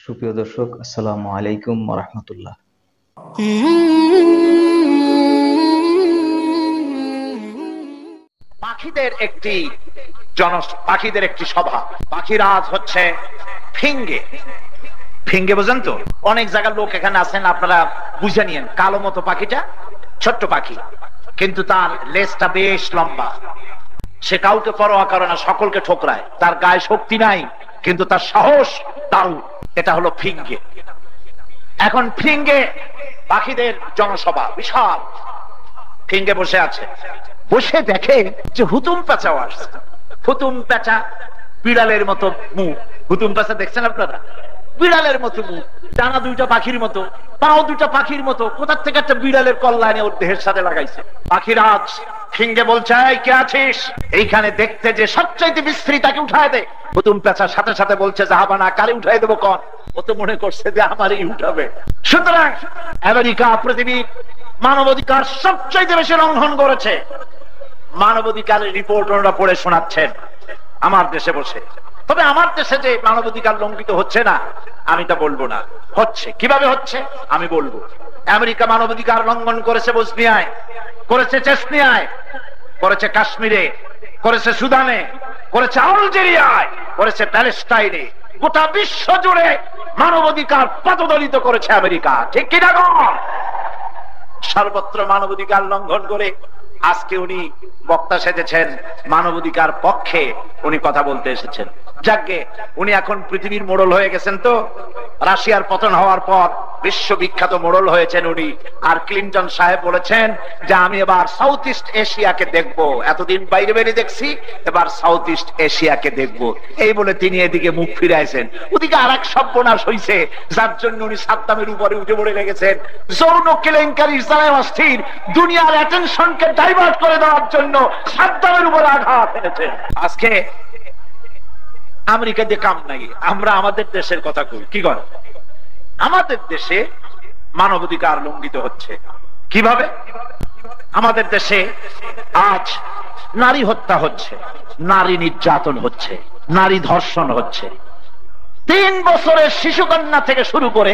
সুপ্রিয় দর্শক, আসসালামু আলাইকুম ওয়া রাহমাতুল্লাহ। পাখিদের একটি সভা। পাখিরাজ হচ্ছে ফিঙ্গে। ফিঙ্গে বোঝেন তো? অনেক জায়গার লোক এখানে আছেন, আপনারা বুঝে নিয়েন। কালো মতো পাখিটা ছোট্ট পাখি, কিন্তু তার লেজটা বেশ লম্বা। সে কাউকে পরোয়া করে না, সকলকে ঠোকরায়। তার গায়ে শক্তি নাই, কিন্তু তার সাহস দারুণ। এটা হলো ফিঙ্গে। এখন ফিঙ্গে পাখিদের জনসভা বিশাল। ফিঙ্গে বসে আছে, বসে দেখে যে হুতুম পেঁচাও আসছে। হুতুম পেঁচা বিড়ালের মতো মুখ। হুতুম পেঁচা দেখছেন আপনারা? বিড়ালের মতো মুখ, ডানা দুইটা পাখির মতো, পাও দুইটা পাখির মতো। কোথার থেকে একটা বিড়ালের কল্যাণে ওর দেহের সাথে লাগাইছে। পাখিরাজ ফিঙ্গে বলছে, এই কে আছিস এইখানে? দেখতে যে সবচাইতে বিশ্রী, তাকে উঠায় দে। হুতুম পেঁচার সাথে সাথে বলছে, জাহাবানা, কারে উঠাই দেবো কন? ও তো মনে করছে যে আমারই উঠাবে। সুতরাং আমেরিকা পৃথিবীর মানবাধিকার সবচাইতে বেশি লঙ্ঘন করেছে। মানবাধিকারের রিপোর্ট ওনারা পড়ে শোনাচ্ছেন আমার দেশে বসে। তবে আমার দেশে যে মানবাধিকার লঙ্ঘিত হচ্ছে না, আমি তা বলবো না। হচ্ছে। কিভাবে হচ্ছে আমি বলবো। আমেরিকা মানবাধিকার লঙ্ঘন করেছে বসনিয়ায়, করেছে চেচনিয়ায়, করেছে কাশ্মীরে, করেছে সুদানে, করেছে আলজেরিয়ায়, করেছে প্যালেস্টাইনে। গোটা বিশ্ব জুড়ে মানবাধিকার পদদলিত করেছে আমেরিকা। ঠিক কিনা? সর্বত্র মানবাধিকার লঙ্ঘন করে আজকে উনি বক্তা সেজেছেন, মানবাধিকার পক্ষে উনি কথা বলতে এসেছেন। যাকে উনি এখন পৃথিবীর মোড়ল হয়ে গেছেন। তো রাশিয়ার পতন হওয়ার পর বিশ্ববিখ্যাত মোড়ল হয়েছেন উনি। আর ক্লিন্টন সাহেব বলেছেন যে আমি এবার সাউথ ইস্ট এশিয়াকে দেখব। এতদিন বাইরে বাইরে দেখছি, এবার সাউথ ইস্ট এশিয়াকে দেখব। এই বলে তিনি এদিকে মুখ ফিরাইছেন। ওদিকে আর এক সর্বনাশ হয়েছে, যার জন্য উনি সাদ্দামের উপরে উঠে পড়ে লেগেছেন। যৌন কেলেঙ্কারি ইসরায়েল অস্থির, দুনিয়ার অ্যাটেনশনকে ডাইভার্ট করে দেওয়ার জন্য সাদ্দামের উপরে আঘাত এনেছেন। আজকে আমেরিকা দিয়ে কাম নাই, আমরা আমাদের দেশের কথা কই। কি কর? আমাদের দেশে মানবাধিকার লঙ্ঘিত হচ্ছে। কিভাবে? আমাদের দেশে আজ নারী হত্যা হচ্ছে, নারী নির্যাতন হচ্ছে, নারী ধর্ষণ হচ্ছে। 3 বছরের শিশুকন্যা থেকে শুরু করে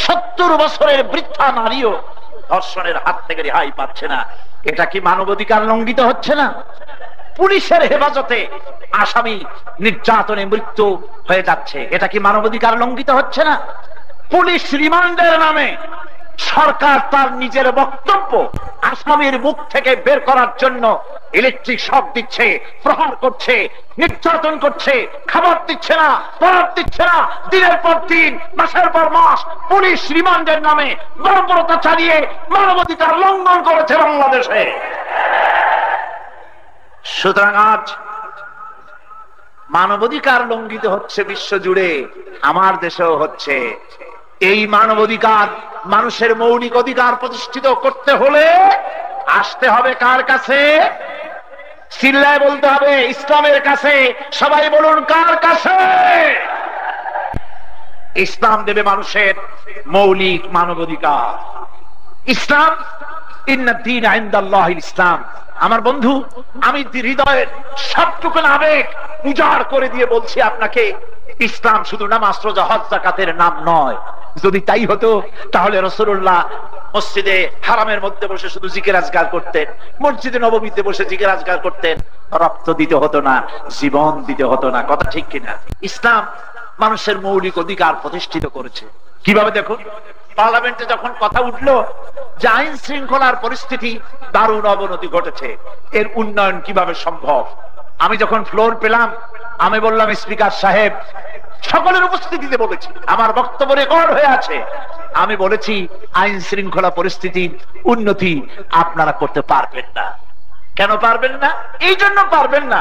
70 বছরের বৃদ্ধা নারীও ধর্ষণের হাত থেকে রেহাই পাচ্ছে না। এটা কি মানবাধিকার লঙ্ঘিত হচ্ছে না? পুলিশের হেফাজতে আসামি নির্যাতনে মৃত্যু হয়ে যাচ্ছে। এটা কি মানবাধিকার লঙ্ঘিত হচ্ছে না? পুলিশ রিমান্ডের নামে সরকার তার নিজের বক্তব্য আসামির মুখ থেকে বের করার জন্য ইলেকট্রিক শক দিচ্ছে, প্রহার করছে, নির্যাতন করছে, খাবার দিচ্ছে না, পড়ার দিচ্ছে না। দিনের পর দিন, মাসের পর মাস পুলিশ রিমান্ডের নামে বর্বরতা চালিয়ে মানবাধিকার লঙ্ঘন করেছে বাংলাদেশে। সুতরাং আজ মানবাধিকার লঙ্ঘিত হচ্ছে বিশ্ব জুড়ে, আমার দেশেও হচ্ছে। এই মানবাধিকার, মানুষের মৌলিক অধিকার প্রতিষ্ঠিত করতে হলে আসতে হবে কার কাছে? চিল্লায় বলতে হবে ইসলামের কাছে। সবাই বলুন, কার কাছে? ইসলাম দেবে মানুষের মৌলিক মানবাধিকার। ইসলাম, ইন্নাদ দীন ইনদাল্লাহিল ইসলাম। আমার বন্ধু, আমি হৃদয়ের সবটুকু আবেগ উজাড় করে দিয়ে বলছি আপনাকে, ইসলাম শুধু নামাজ, রোজা, হজ, যাকাতের নাম নয়। যদি তাই হতো তাহলে রাসূলুল্লাহ মসজিদে হারামের মধ্যে বসে শুধু জিকির আজকার করতেন, মসজিদে নববীতে বসে জিকির আজকার করতেন। রক্ত দিতে হতো না, জীবন দিতে হতো না। কথা ঠিক কিনা? ইসলাম মানুষের মৌলিক অধিকার প্রতিষ্ঠিত করেছে। কিভাবে? দেখুন, পার্লামেন্টে যখন কথা উঠলো যে আইন শৃঙ্খলার পরিস্থিতি দারুণ অবনতি ঘটেছে, এর উন্নয়ন কিভাবে সম্ভব, আমি যখন ফ্লোর পেলাম, আমি বললাম, স্পিকার সাহেব, সকলের উপস্থিতিতে বলেছি, আমার বক্তব্য রেকর্ড হয়ে আছে, আমি বলেছি আইন শৃঙ্খলা পরিস্থিতির উন্নতি আপনারা করতে পারবেন না। কেন পারবেন না? এই জন্য পারবেন না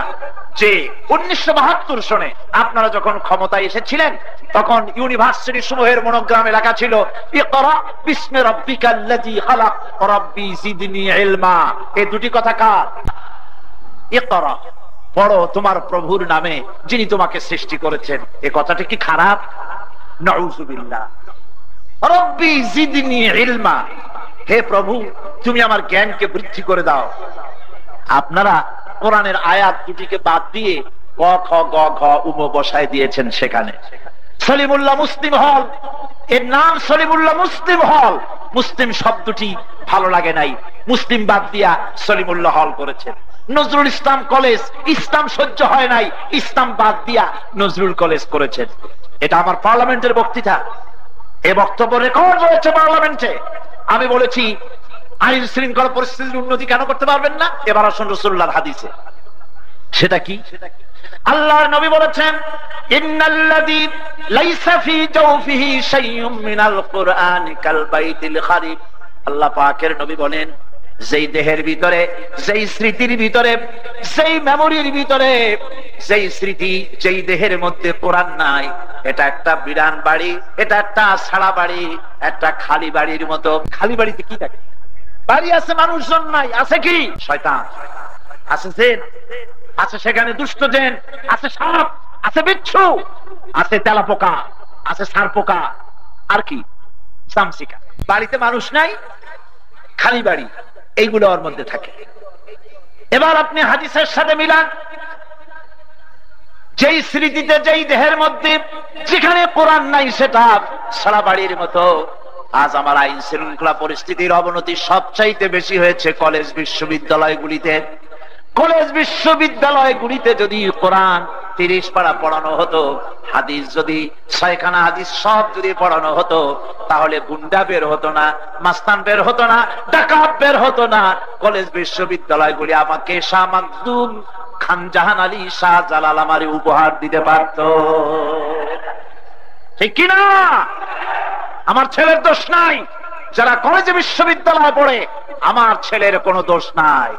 যে 1972 সনে আপনারা যখন ক্ষমতায় এসেছিলেন, তখন ইউনিভার্সিটি সমূহের মনোগ্রামে লেখা ছিল, ইকরা বিসমি রাব্বিকাল্লাযী খালাক রাব্বি জিদনি ইলমা। এই দুটি কথা কার? ইকরা, পড়ো তোমার প্রভুর নামে যিনি তোমাকে সৃষ্টি করেছেন। এই কথাটা কি খারাপ? নাউযুবিল্লাহ। রাব্বি জিদনি ইলমা, হে প্রভু তুমি আমার জ্ঞানকে বৃদ্ধি করে দাও। আপনারা কোরআনের আয়াত দুটিকে বাদ দিয়ে ক খ গ ঘ উম বসায় দিয়েছেন সেখানে। সলিমুল্লাহ মুসলিম হল, এর নাম সলিমুল্লাহ মুসলিম হল। মুসলিম শব্দটি ভালো লাগে নাই, মুসলিম বাদ দিয়া সলিমুল্লাহ হল করেছেন। নজরুল ইসলাম কলেজ, ইসলাম সহ্য হয় নাই, ইসলাম বাদ দিয়া নজরুল কলেজ করেছেন। এটা আমার পার্লামেন্টের বক্তৃতা, এই বক্তব্য রেকর্ড রয়েছে পার্লামেন্টে। আমি বলেছি আইন শৃঙ্খলা পরিস্থিতির উন্নতি কেন করতে পারবেন না? এবার আসুন রাসূলুল্লাহর হাদিসে। সেটা কি? আল্লাহর নবী বলেছেন, ইন্নাল্লাযী লাইসা ফী জাওফিহি শাইউম মিনাল কুরআনি কাল বাইতিল খারিব। আল্লাহ পাকের নবী বলেন, যেই দেহের ভিতরে, যেই স্মৃতির ভিতরে, যেই মেমোরির ভিতরে, যেই স্মৃতি, যেই দেহের মধ্যে কোরআন নাই, এটা একটা বিরান বাড়ি, এটা একটা ছাড়া বাড়ি, একটা খালি বাড়ির মতো। খালি বাড়িতে কি থাকে? বাড়ি আছে, মানুষজন নাই, আছে কি? শয়তান আছে, জিন আছে, সেখানে দুষ্ট জিন আছে, সাপ আছে, বিচ্ছু আছে, তেলাপোকা আছে, সারপোকা, আর কি চামচিকা। বাড়িতে মানুষ নাই, খালি বাড়ি, এইগুলো ওর মধ্যে থাকে। এবার আপনি হাদিসের সাথে মিলান, যেই স্মৃতিতে, যেই দেহের মধ্যে, যেখানে কোরআন নাই, সেটা সারা বাড়ির মতো। আজ আমার আইন শৃঙ্খলা পরিস্থিতির অবনতি সবচাইতে বেশি হয়েছে কলেজ বিশ্ববিদ্যালয়গুলিতে। কলেজ বিশ্ববিদ্যালয়গুলিতে যদি কোরআন 30 পারা পড়ানো হতো, হাদিস যদি 6 খানা হাদিস সব যদি পড়ানো হতো, তাহলে গুন্ডা বের হতো না, মাস্তান বের হতো না, ডাকাত বের হতো না। কলেজ বিশ্ববিদ্যালয়গুলি আমাকে শাহ মাকদুম, খান জাহান আলী, শাহ জালাল আমারে উপহার দিতে পারত, ঠিক কিনা? আমার ছেলের দোষ নাই, যারা কলেজ বিশ্ববিদ্যালয়ে পড়ে, আমার ছেলের কোনো দোষ নাই।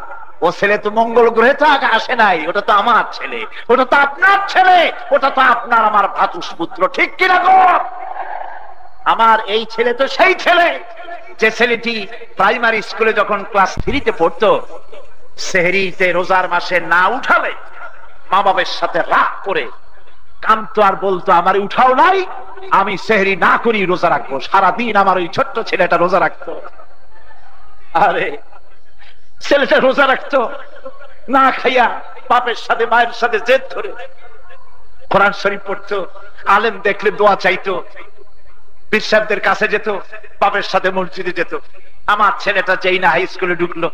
ও ছেলে তো মঙ্গল গ্রহে তো আগে আসে নাই, ওটা তো আমার ছেলে, ওটা তো আপনার ছেলে, ওটা তো আপনার আমার ভ্রাতুষ্পুত্র, ঠিক কিনা গো? আমার এই ছেলে তো সেই ছেলে যে ছেলেটি প্রাইমারি স্কুলে যখন ক্লাস 3-তে পড়তো, সেহরিতে রোজার মাসে না উঠালে মা বাবার সাথে রাগ করে কামতো আর বলতো, আমার উঠাও নাই, আমি সেহরি না করি রোজা রাখবো। সারাদিন আমার ওই ছোট্ট ছেলেটা রোজা রাখতো। আরে ছেলেটা রোজা রাখতো, না খাইয়া বাপের সাথে মায়ের সাথে জেদ ধরে কোরআন শরীফ পড়তো, আলেম দেখলে দোয়া চাইতো, পীর সাহেবদের কাছে যেত, বাপের সাথে মসজিদে যেত। আমার ছেলেটা যেই না হাই স্কুলে ঢুকলো,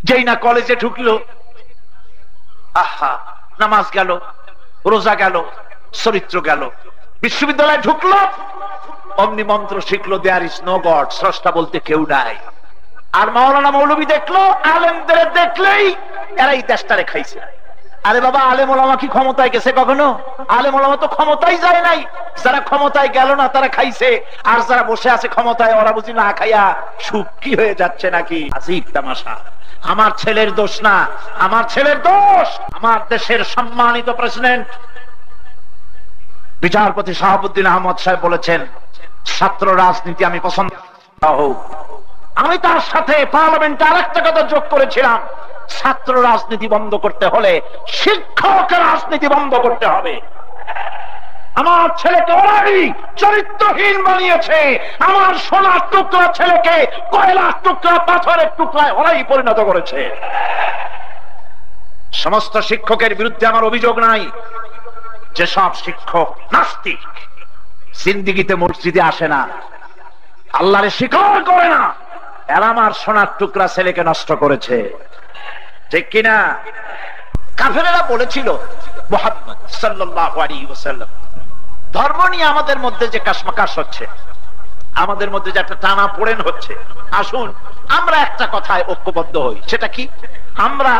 যেই না কলেজে ঢুকলো, আহা, নামাজ গেল, রোজা গেল, চরিত্র গেল। বিশ্ববিদ্যালয়ে ঢুকলো, অমনি মন্ত্র শিখলো, দেয়ার ইজ নো গড, স্রষ্টা বলতে কেউ নাই। আর মাওলানা মৌলবী দেখলো, আলেমদের দেখলেই এরাই দেশটারে খাইছে। আরে বাবা, আলেম ওলামা কি ক্ষমতায় গেছে কখনো? আলেম ওলামা তো ক্ষমতায় যায় নাই। যারা ক্ষমতায় গেল না তারা খাইছে, আর যারা বসে আছে ক্ষমতায়, ওরা বুঝি না খাইয়া সুখী হয়ে যাচ্ছে নাকি? আজিব তামাশা। আমার ছেলের দোষ না, আমার ছেলের দোষ আমার দেশের সম্মানিত প্রেসিডেন্ট বিচারপতি শাহাবুদ্দিন আহমদ সাহেব বলেছেন, ছাত্র রাজনীতি আমি পছন্দ হোক। আমি তার সাথে পার্লামেন্টে আরেকটা কথা যোগ করেছিলাম, ছাত্র রাজনীতি বন্ধ করতে হলে শিক্ষক রাজনীতি বন্ধ করতে হবে। আমার ছেলেকে ওরাই চরিত্রহীন বানিয়েছে, আমার সোনার টুকরা ছেলেকে কয়লার টুকরা, পাথরের টুকরায় ওরাই পরিণত করেছে। সমস্ত শিক্ষকের বিরুদ্ধে আমার অভিযোগ নাই, যেসব শিক্ষক নাস্তিক, জিন্দিগিতে মসজিদে আসে না, আল্লাহরে স্বীকার করে না, এরা আমার সোনার টুকরা ছেলেকে নষ্ট করেছে, ঠিক কিনা? কাফেরেরা বলেছিল মুহাম্মদ সাল্লাল্লাহু আলাইহি ওয়াসাল্লাম, ধর্ম নিয়ে আমাদের মধ্যে যে কাশমাকাশ হচ্ছে, আমাদের মধ্যে যে একটা টানা পোড়েন হচ্ছে, আসুন আমরা একটা কথায় ঐক্যবদ্ধ হই। সেটা কি? আমরা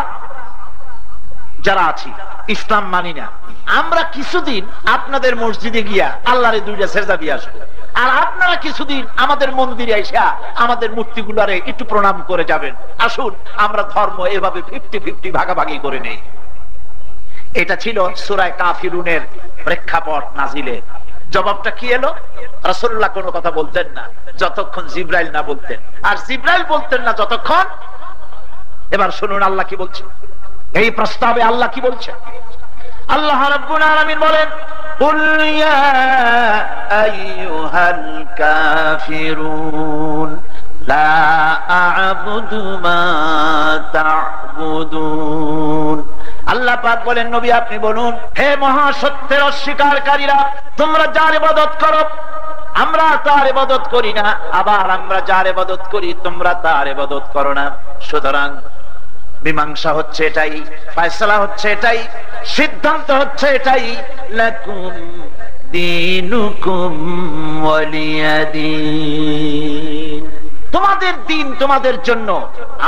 যারা আছি ইসলাম মানি না, আমরা কিছুদিন আপনাদের মসজিদে গিয়া আল্লাহরে 2টা সেজদা দিয়ে আসবো, আর আপনারা কিছুদিন আমাদের মন্দিরে এসে আমাদের মূর্তিগুলারে একটু প্রণাম করে যাবেন। আসুন আমরা ধর্ম এভাবে 50-50 ভাগাভাগি করে নেই। এটা ছিল সূরা কাফিরুনের প্রেক্ষাপট নাজিলে। জবাবটা কি এলো? রাসূলুল্লাহ কোনো কথা বলতেন না যতক্ষণ জিবরাইল না বলতেন, আর জিবরাইল বলতেন না যতক্ষণ। এবার শুনুন আল্লাহ কি বলছেন, এই প্রস্তাবে আল্লাহ কি বলছেন। আল্লাহ রাব্বুল আলামিন বলেন, কুল ইয়া আইয়ুহাল কাফিরুন লা আ'বুদু মা তা'বুদুন আল্লাহ পাক বলেন, নবী আপনি বলুন, হে মহাসত্যের অস্বীকারীরা, তোমরা যার ইবাদত করো আমরা তার ইবাদত করি না, আবার আমরা যার ইবাদত করি তোমরা তার ইবাদত করো না। সুতরাং মীমাংসা হচ্ছে এটাই, ফয়সালা হচ্ছে এটাই, সিদ্ধান্ত হচ্ছে এটাই, লাকুম দীনুকুম ওয়ালিয়া দীন। তোমাদের দিন তোমাদের জন্য,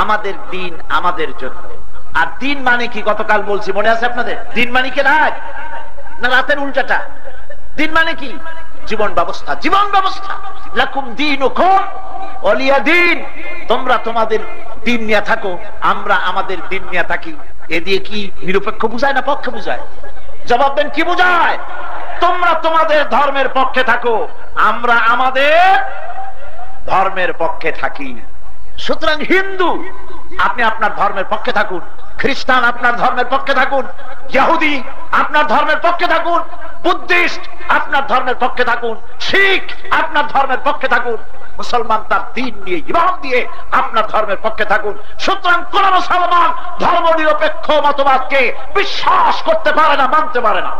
আমাদের দিন আমাদের জন্য। আর দিন মানে কি গতকাল বলছি, মনে আছে আপনাদের? দিন মানে কি রাত না রাতের উল্টাটা? দিন মানে কি? জীবন ব্যবস্থা, জীবন ব্যবস্থা। লাকুম দীনুকুম ওয়ালিয়া দীন। তোমরা তোমাদের দিন নিয়ে থাকো, আমরা আমাদের দিন নিয়ে থাকি। এ দিয়ে কি নিরপেক্ষ বুঝায় না পক্ষে বুঝায়? জবাব দেন, কি বুঝায়? তোমরা তোমাদের ধর্মের পক্ষে থাকো, আমরা আমাদের ধর্মের পক্ষে থাকি। সুতরাং হিন্দু আপনি আপনার ধর্মের পক্ষে থাকুন, খ্রিস্টান আপনার ধর্মের পক্ষে থাকুন, ইহুদি আপনার ধর্মের পক্ষে থাকুন, বুদ্ধিস্ট আপনার ধর্মের পক্ষে থাকুন, শিখ আপনার ধর্মের পক্ষে থাকুন, মুসলমান তার দিন নিয়ে ইমান দিয়ে আপনার ধর্মের পক্ষে থাকুন। সুতরাং কোন মুসলমান ধর্ম নিরপেক্ষ মতবাদকে বিশ্বাস করতে পারে না, মানতে পারে না।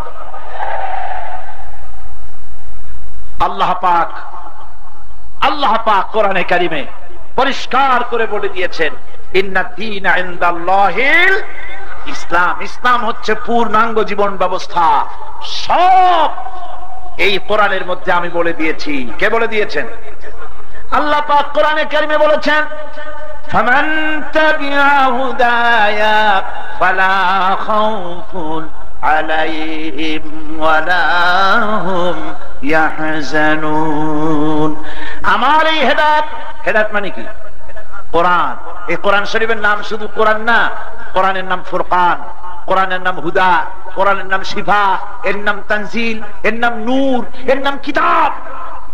আল্লাহ পাক কোরআনে কারিমে পরিষ্কার করে বলে দিয়েছেন, ইন্নাদ দীনা ইনদাল্লাহিল ইসলাম। ইসলাম হচ্ছে পূর্ণাঙ্গ জীবন ব্যবস্থা। সব এই কোরআনের মধ্যে আমি বলে দিয়েছি। কে বলে দিয়েছেন? আল্লাহ পাক কোরআনে কারিমে বলেছেন, ফামান তাবিআ হুদায়া ফালা খাউফুন আলাইহিম ওয়ালা হুম ইয়াহজানুন। আমার এই হেদায়েত, হেদায়েত মানে কি? কোরআন। এই কোরআন শরীফের নাম শুধু কোরআন না, কোরআনের নাম ফুরকান, কোরআনের নাম হুদা, কোরআনের নাম শিফা, এর নাম তানজিল, এর নাম নূর, এর নাম কিতাব।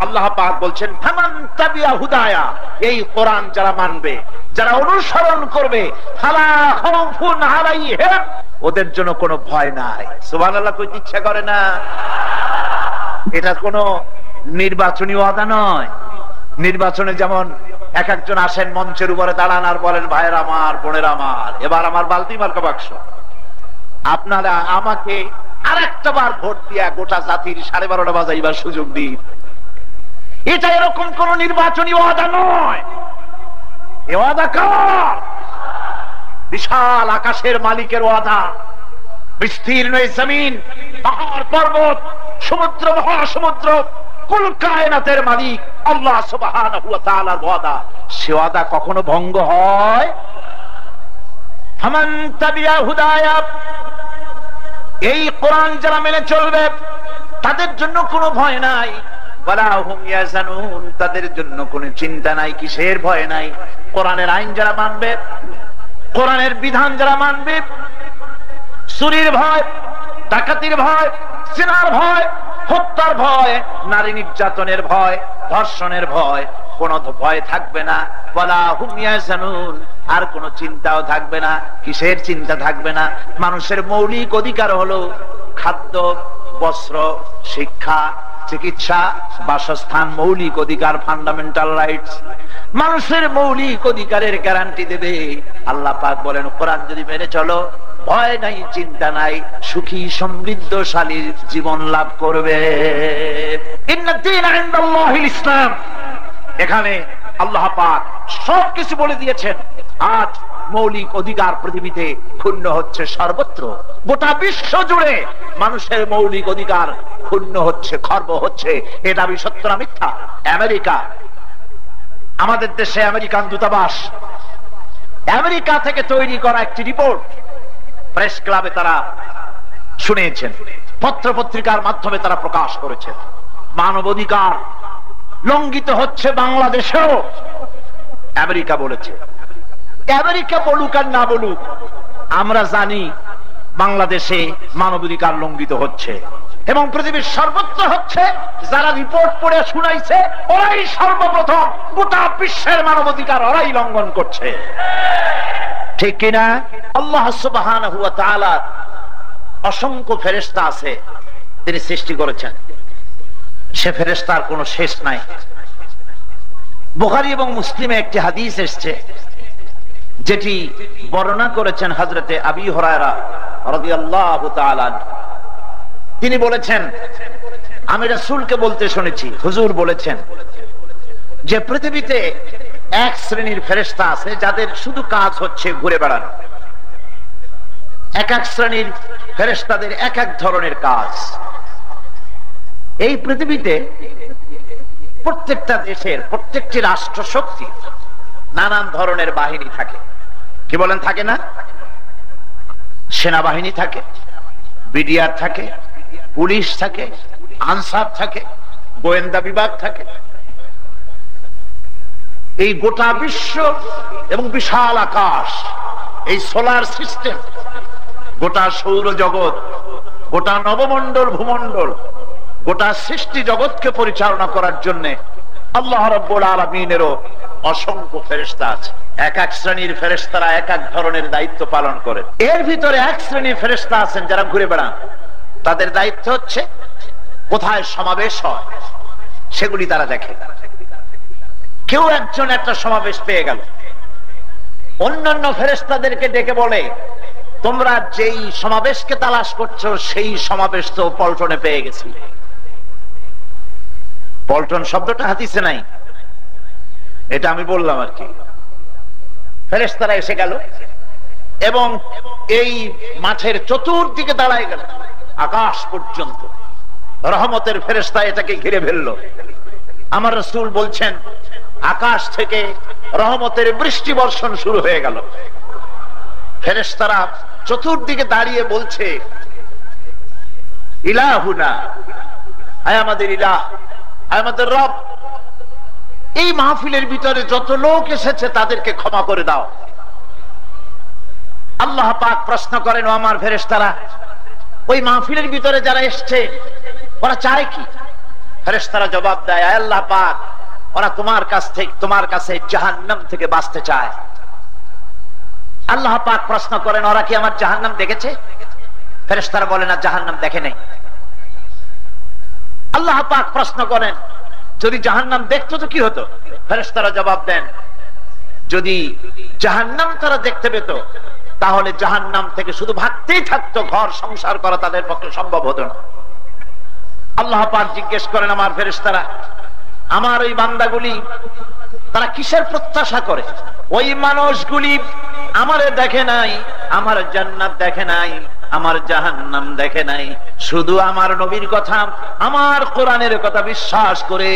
আল্লাহ পাক বলছেন, ফামান তাবিআ হুদায়া, এই কোরআন যারা মানবে, যারা অনুসরণ করবে, ফালা খাউফুন আলাইহিম, ওদের জন্য কোনো ভয় নাই। সুবহানাল্লাহ কইতে ইচ্ছা করে না? এটা কোনো নির্বাচনী ওয়াদা নয়। নির্বাচনে যেমন এক একজন আসেন মঞ্চের উপরে দাঁড়ান আর বলেন, ভাইয়ের আমার, বোনের আমার, এবার আমার বালতি মার্কা বাক্স, আপনারা আমাকে আরেকটা বার ভোট দিয়া গোটা জাতির 12:30 বাজাইবার সুযোগ দিন। এটা এরকম কোন নির্বাচনী ওয়াদা নয়। এ ওয়াদা কার? বিশাল আকাশের মালিকের ওয়াদা, বিস্তীর্ণ জমিন, পাহাড় পর্বত, সমুদ্র মহাসমুদ্র, কুল কায়নাতের মালিক আল্লাহ সুবহানাহু ওয়া তাআলার ওয়াদা। সে ওয়াদা কখনো ভঙ্গ হয়? ফামান তাবিআ হুদায়া, এই কোরআন যারা মেনে চলবে তাদের জন্য কোনো ভয় নাই, ওয়ালা হুম ইয়াহজানুন, তাদের জন্য কোনো চিন্তা নাই। কিসের ভয় নাই? কোরআনের আইন যারা মানবে, কোরআনের বিধান যারা মানবে, চুরির ভয়, ডাকাতির ভয়, জিনার ভয়, হত্যার ভয়, নারী নির্যাতনের ভয়, ধর্ষণের ভয়, কোনো ভয় থাকবে না। ওয়ালা হুম ইয়াহজানুন, আর কোনো চিন্তাও থাকবে না। কিসের চিন্তা থাকবে না? মানুষের মৌলিক অধিকার হলো খাদ্য, বস্ত্র, শিক্ষা, চিকিৎসা, বাসস্থান, মৌলিক অধিকার, ফান্ডামেন্টাল রাইটস। মানুষের মৌলিক অধিকারের গ্যারান্টি দেবে আল্লাহ পাক বলেন, কোরআন যদি মেনে চলো, ভয় নাই, চিন্তা নাই, সুখী সমৃদ্ধশালী জীবন লাভ করবে। ইন্নাদ দীনা ইনদাল্লাহিল ইসলাম। এখানে আল্লাহ পাক সবকিছু বলে দিয়েছেন। আজ মৌলিক অধিকার পৃথিবীতে ক্ষুণ্ণ হচ্ছে সর্বত্র, গোটা বিশ্ব জুড়ে মানুষের মৌলিক অধিকার ক্ষুণ্ণ হচ্ছে, খর্ব হচ্ছে। এ দাবি সত্য না মিথ্যা? আমেরিকা, আমাদের দেশে আমেরিকান দূতাবাস, আমেরিকা থেকে তৈরি করা একটি রিপোর্ট প্রেস ক্লাবে তারা শুনিয়েছেন, পত্র পত্রিকার মাধ্যমে তারা প্রকাশ করেছেন। মানবাধিকার লঙ্ঘিত হচ্ছে বাংলাদেশেও। আমেরিকা বলেছে। আমেরিকা বলুক আর না বলুক, আমরা জানি বাংলাদেশে মানবাধিকার লঙ্ঘিত হচ্ছে এবং পৃথিবীর সর্বত্র হচ্ছে। যারা রিপোর্ট পড়ে শুনাইছে ওরাই সর্বপ্রথম গোটা বিশ্বের মানবাধিকার ওরাই লঙ্ঘন করছে, ঠিক কিনা? আল্লাহ সুবহানাহু ওয়া তাআলা অসংখ্য ফেরেশতা আছে, তিনি সৃষ্টি করেছেন। সে ফেরেশতার কোনো শেষ নাই। বুখারী এবং মুসলিমে একটি হাদিস এসেছে, যেটি বর্ণনা করেছেন হযরতে আবী হুরায়রা রাদিয়াল্লাহু তাআলা তিনি বলেছেন, আমি রাসূলকে বলতে শুনেছি, হুজুর বলেছেন যে পৃথিবীতে এক শ্রেণীর ফেরেশতা আছে যাদের শুধু কাজ হচ্ছে ঘুরে বেড়ানো। এক এক শ্রেণীর ফেরেশতাদের এক এক ধরনের কাজ। এই পৃথিবীতে প্রত্যেকটা দেশের, প্রত্যেকটি রাষ্ট্র শক্তি নানান ধরনের বাহিনী থাকে। কি বলেন থাকে না? সেনাবাহিনী থাকে, বিডিআর থাকে, পুলিশ থাকে, আনসার থাকে, গোয়েন্দা বিভাগ থাকে। এই গোটা বিশ্ব এবং বিশাল আকাশ, এই সোলার সিস্টেম, গোটা সৌরজগৎ, গোটা নবমণ্ডল, ভূমণ্ডল, গোটা সৃষ্টি জগৎকে পরিচালনা করার জন্য আল্লাহ রাব্বুল আলামিনেরও অসংখ্য ফেরেশতা আছে। এক এক শ্রেণীর ফেরেশতারা এক এক ধরনের দায়িত্ব পালন করে। এর ভিতরে এক শ্রেণীর ফেরেশতা আছেন যারা ঘুরে বেড়ান। তাদের দায়িত্ব হচ্ছে কোথায় সমাবেশ হয় সেগুলি তারা দেখে। কেউ একজন একটা সমাবেশ পেয়ে গেল, অন্যান্য ফেরেশতাদেরকে ডেকে বলে, তোমরা যেই সমাবেশকে তালাশ করছো সেই সমাবেশ তো পল্টনে পেয়ে গেছি। পল্টন শব্দটা হাদিসে নাই, এটা আমি বললাম আর কি। ফেরেশতারা এসে গেল এবং এই মাঠের চতুর্দিকে দাঁড়ায় গেল, আকাশ পর্যন্ত রহমতের ফেরেশতা এটাকে ঘিরে ফেললো। আমার রাসূল বলছেন, আকাশ থেকে রহমতের বৃষ্টি বর্ষণ শুরু হয়ে গেল। ফেরেশতারা চতুর্দিকে দাঁড়িয়ে বলছে, ইলাহুনা, আয় আমাদের ইলাহ, আয় আমাদের রব, এই মাহফিলের ভিতরে যত লোক এসেছে তাদেরকে ক্ষমা করে দাও। আল্লাহ পাক প্রশ্ন করেন, ও আমার ফেরেশতারা, ওই মাহফিলের ভিতরে যারা এসছে ওরা চায় কি? ফেরেশতারা জবাব দেয়, আয় আল্লাহ পাক, ওরা তোমার কাছে জাহান্নাম থেকে বাঁচতে চায়। আল্লাহ পাক প্রশ্ন করেন, ওরা কি আমার জাহান্নাম দেখেছে? ফেরেশতারা বলে, না, জাহান্নাম দেখে নাই। আল্লাহ পাক প্রশ্ন করেন, যদি জাহান্নাম দেখতো তো কি হতো? ফেরেশতারা জবাব দেন, যদি জাহান্নাম তারা দেখতে পেত তাহলে জাহান্নাম থেকে শুধু ভাগতেই থাকতো, ঘর সংসার করা তাদের পক্ষে সম্ভব হতো না। আল্লাহ পাক জিজ্ঞেস করেন, আমার ফেরেশতারা, আমার ওই বান্দাগুলি তারা কিসের প্রত্যাশা করে? ওই মানুষগুলি আমারে দেখে নাই, আমার জান্নাত দেখে নাই, আমার জাহান্নাম দেখে নাই, শুধু আমার নবীর কথা, আমার কোরআনের কথা বিশ্বাস করে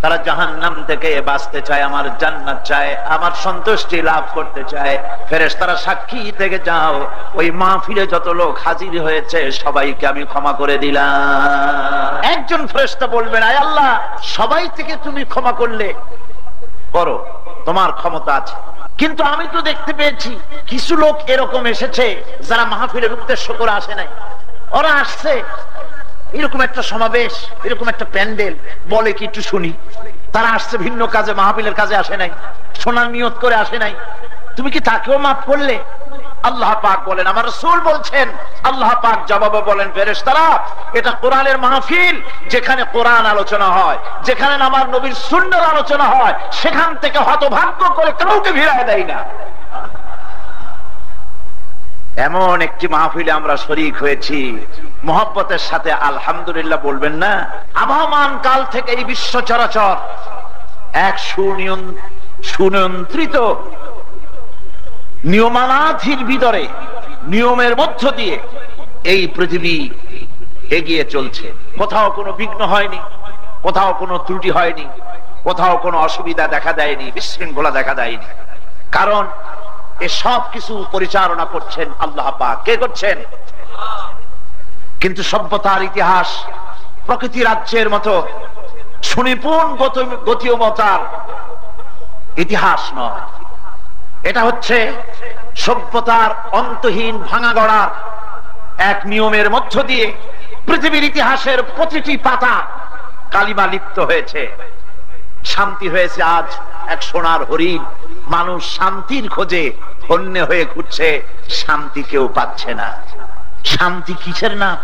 তারা জাহান্নাম থেকে বাঁচতে চায়, আমার জান্নাত চায়, আমার সন্তুষ্টি লাভ করতে চায়। ফেরেশতারা সাক্ষী থেকে যাও, ওই মাহফিলে যত লোক হাজির হয়েছে সবাইকে আমি ক্ষমা করে দিলাম। একজন ফেরেশতা বলবেন, আয় আল্লাহ, সবাই থেকে তুমি ক্ষমা করলে করো, তোমার ক্ষমতা আছে, কিন্তু আমি তো দেখতে পেয়েছি কিছু লোক এরকম এসেছে যারা মাহফিলের উদ্দেশ্য করে আসে নাই। ওরা আসছে এরকম একটা সমাবেশ, এরকম একটা প্যান্ডেল, বলে কি একটু শুনি। তারা আসছে ভিন্ন কাজে, মাহফিলের কাজে আসে নাই, শোনার নিয়ত করে আসে নাই। তুমি কি তাকেও মাফ করলে? আল্লাহ পাক বলেন, আমার রাসূল বলছেন, আল্লাহ পাক জবাবে বলেন, ফেরেশতারা, এটা কোরআনের মাহফিল, যেখানে কোরআন আলোচনা হয়, যেখানে আমার নবীর সুন্নাহর আলোচনা হয়, সেখান থেকে হতভাগ্য করে কাউকে ফিরায় দেয় না। এমন একটি মাহফিলে আমরা শরীক হয়েছি, মহব্বতের সাথে আলহামদুলিল্লাহ বলবেন না? আবহমান কাল থেকে এই বিশ্ব চরাচর এক সুনিয়ন্ত্রিত নিয়মানাধীন ভিতরে, নিয়মের মধ্য দিয়ে এই পৃথিবী এগিয়ে চলছে। কোথাও কোনো বিঘ্ন হয়নি, কোথাও কোনো ত্রুটি হয়নি, কোথাও কোনো অসুবিধা দেখা দেয়নি, বিশৃঙ্খলা দেখা দেয়নি। কারণ এ সব কিছু পরিচালনা করছেন আল্লাহ পাক। কে করছেন? কিন্তু সভ্যতার ইতিহাস প্রকৃতি রাজ্যের মতো সুনিপুণ গতিমতার ইতিহাস নয়। এটা হচ্ছে সভ্যতার অন্তহীন ভাঙা গড়ার এক নিয়মের মধ্য দিয়ে পৃথিবীর ইতিহাসের প্রতিটি পাতা কালিমা লিপ্ত হয়েছে। শান্তি হয়েছে আজ এক সোনার হরিণ। মানুষ শান্তির খোঁজে হন্যে হয়ে ঘুরছে, শান্তি কেউ পাচ্ছে না। শান্তি কিসের নাম?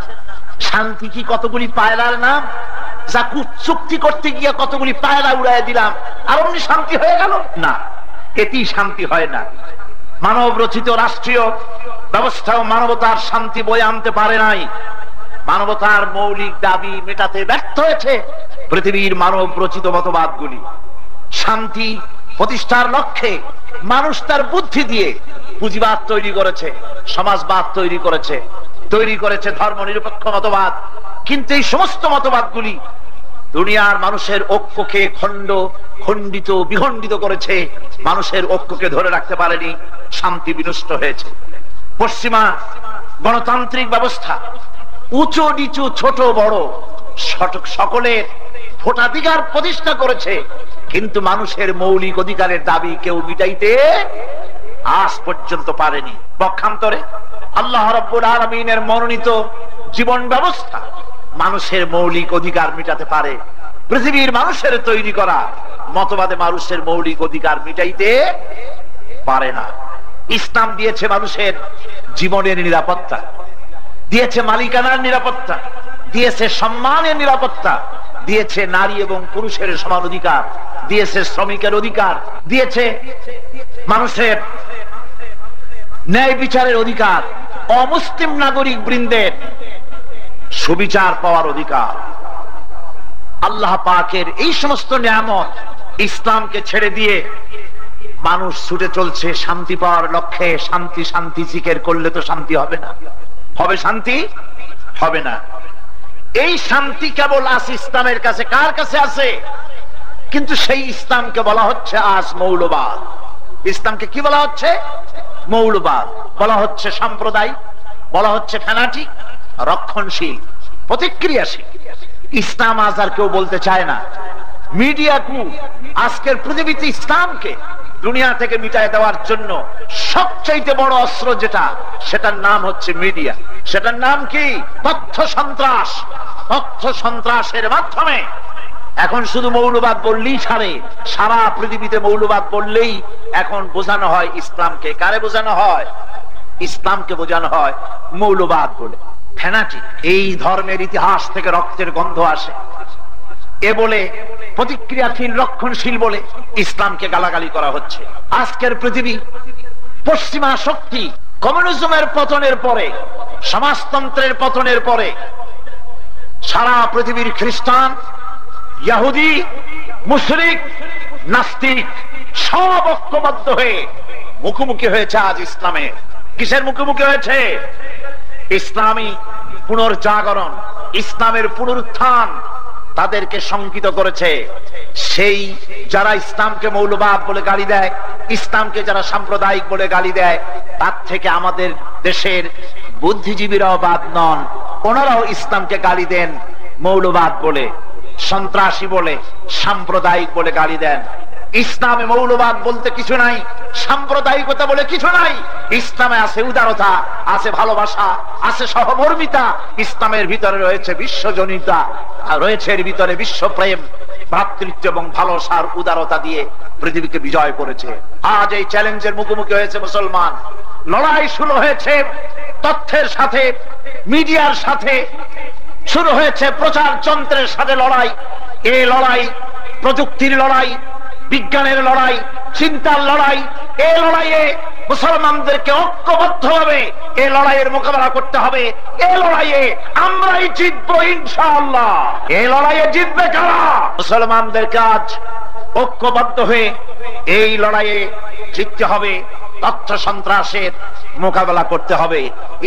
শান্তি কি কতগুলি পায়রার নাম? যা চুক্তি করতে গিয়ে কতগুলি পায়রা উড়াই দিলাম আর অমনি শান্তি হয়ে গেল? না, এটি শান্তি হয় না। মানব রচিত রাষ্ট্রীয় ব্যবস্থাও মানবতার শান্তি বয়ে আনতে পারে নাই, মানবতার মৌলিক দাবি মেটাতে ব্যর্থ হয়েছে পৃথিবীর মানব রচিত মতবাদগুলি। শান্তি প্রতিষ্ঠার লক্ষ্যে মানুষ তার বুদ্ধি দিয়ে পুঁজিবাদ তৈরি করেছে, সমাজবাদ তৈরি করেছে ধর্ম নিরপেক্ষ মতবাদ। কিন্তু এই সমস্ত মতবাদগুলি দুনিয়ার মানুষের ঐক্যকে বিখণ্ডিত করেছে, মানুষের ঐক্যকে ধরে রাখতে পারেনি, শান্তি বিনষ্ট হয়েছে। পশ্চিমা গণতান্ত্রিক ব্যবস্থা উঁচু নিচু ছোট বড় সকলের ভোটাধিকার প্রতিষ্ঠা করেছে, কিন্তু মানুষের মৌলিক অধিকারের দাবি কেউ মিটাইতে আজ পর্যন্ত পারেনি। পক্ষান্তরে আল্লাহ রাব্বুল আলামিনের মনোনীত জীবন ব্যবস্থা মানুষের মৌলিক অধিকার মিটাতে পারে। পৃথিবীর মানুষের তৈরি করা মতবাদে মানুষের মৌলিক অধিকার মিটাইতে পারে না। ইসলাম দিয়েছে মানুষের জীবনের নিরাপত্তা, দিয়েছে মালিকানার নিরাপত্তা, দিয়েছে সম্মানের নিরাপত্তা, দিয়েছে নারী এবং পুরুষের সমান অধিকার, দিয়েছে শ্রমিকের অধিকার, দিয়েছে মানুষের ন্যায় বিচারের অধিকার, অমুসলিম নাগরিক বৃন্দের সুবিচার পাওয়ার অধিকার। আল্লাহ পাকের এই সমস্ত নিয়ামত ইসলামকে ছেড়ে দিয়ে মানুষ ছুটে চলছে শান্তি পাওয়ার লক্ষ্যে। শান্তি জিকির করলে তো শান্তি হবে না, শান্তি হবে না। এই শান্তি কেবল আছে ইসলামের কাছে। কার কাছে আছে? কিন্তু সেই ইসলামকে বলা হচ্ছে আজ মৌলবাদ। ইসলামকে কি বলা হচ্ছে? মৌলবাদ বলা হচ্ছে, সাম্প্রদায়িক বলা হচ্ছে, ফ্যানাটিক, রক্ষণশীল, প্রতিক্রিয়াশীল। ইসলাম আজ আর কেউ বলতে চায় না। মিডিয়া আজকের পৃথিবীতে ইসলামকে দুনিয়া থেকে মিটায় দেওয়ার জন্য সবচাইতে বড় অস্ত্র যেটা, সেটার নাম হচ্ছে মিডিয়া। সেটার নাম কি? তথ্য সন্ত্রাস। তথ্য সন্ত্রাসের মাধ্যমে এখন শুধু মৌলবাদ বললেই ছাড়ে, সারা পৃথিবীতে মৌলবাদ বললেই এখন বোঝানো হয় ইসলামকে। কারে বোঝানো হয়? ইসলামকে বোঝানো হয় মৌলবাদ বলে, ফ্যানাটিক। এই ধর্মের ইতিহাস থেকে রক্তের গন্ধ আসে এ বলে, প্রতিক্রিয়াশীল, রক্ষণশীল বলে ইসলামকে গালাগালি করা হচ্ছে। আজকের পৃথিবী পশ্চিমা শক্তি কমিউনিজমের পতনের পরে, সমাজতন্ত্রের পতনের পরে সারা পৃথিবীর খ্রিস্টান, ইহুদি, মুশরিক, নাস্তিক সব ঐক্যবদ্ধ হয়ে মুখোমুখি হয়েছে আজ ইসলামের। কিসের মুখোমুখি হয়েছে? ইসলামী পুনর্জাগরণ, ইসলামের পুনরুত্থান তাদেরকে শঙ্কিত করেছে। সেই যারা ইসলামকে মৌলবাদ বলে গালি দেয়, ইসলামকে যারা সাম্প্রদায়িক বলে গালি দেয়, তার থেকে আমাদের দেশের বুদ্ধিজীবীরাও বাদ নন। ওনারাও ইসলামকে গালি দেন মৌলবাদ বলে, সন্ত্রাসী বলে, সাম্প্রদায়িক বলে গালি দেন। ইসলামে মৌলবাদ বলতে কিছু নাই, সাম্প্রদায়িকতা বলে কিছু নাই। ইসলামে আছে উদারতা, আছে ভালোবাসা, আছে সহমর্মিতা। ইসলামের ভিতরে রয়েছে বিশ্বজনীনতা, রয়েছে এর ভিতরে বিশ্বপ্রেম, ভ্রাতৃত্ব এবং ভালোবাসার উদারতা দিয়ে পৃথিবীকে বিজয় করেছে। আজ এই চ্যালেঞ্জের মুখোমুখি হয়েছে মুসলমান। লড়াই শুরু হয়েছে তথ্যের সাথে, মিডিয়ার সাথে, শুরু হয়েছে প্রচার যন্ত্রের সাথে লড়াই। এই লড়াই প্রযুক্তির লড়াই, বিজ্ঞানের লড়াই, চিন্তার লড়াই। এই লড়াইয়ে মুসলমানদেরকে ঐক্যবদ্ধভাবে এই লড়াইয়ের মোকাবেলা করতে হবে। এই লড়াইয়ে আমরাই জিতবো ইনশাআল্লাহ। এই লড়াইয়ে জিতবে কারা? মুসলমানদেরকে আজ ঐক্যবদ্ধ হয়ে এই লড়াইয়ে জিততে হবে। তথ্য সন্ত্রাসের মোকাবেলা করতে হবে।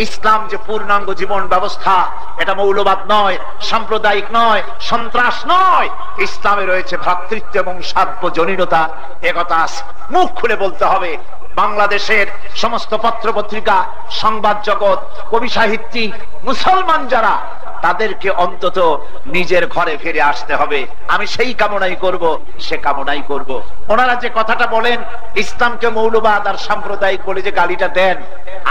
ইসলাম যে পূর্ণাঙ্গ জীবন ব্যবস্থা, এটা মৌলবাদ নয়, সাম্প্রদায়িক নয়, সন্ত্রাস নয়। ইসলামে রয়েছে ভ্রাতৃত্ব এবং সার্বজনীনতা। একথা মুখ খুলে বলতে হবে। বাংলাদেশের সমস্ত পত্র পত্রিকা, সংবাদ জগৎ, কবি সাহিত্যিক, মুসলমান যারা, তাদেরকে অন্তত নিজের ঘরে ফিরে আসতে হবে। আমি সেই কামনাই করব, সে কামনাই করব। ওনারা যে কথাটা বলেন ইসলামকে মৌলবাদ আর সাম্প্রদায়িক বলে যে গালিটা দেন,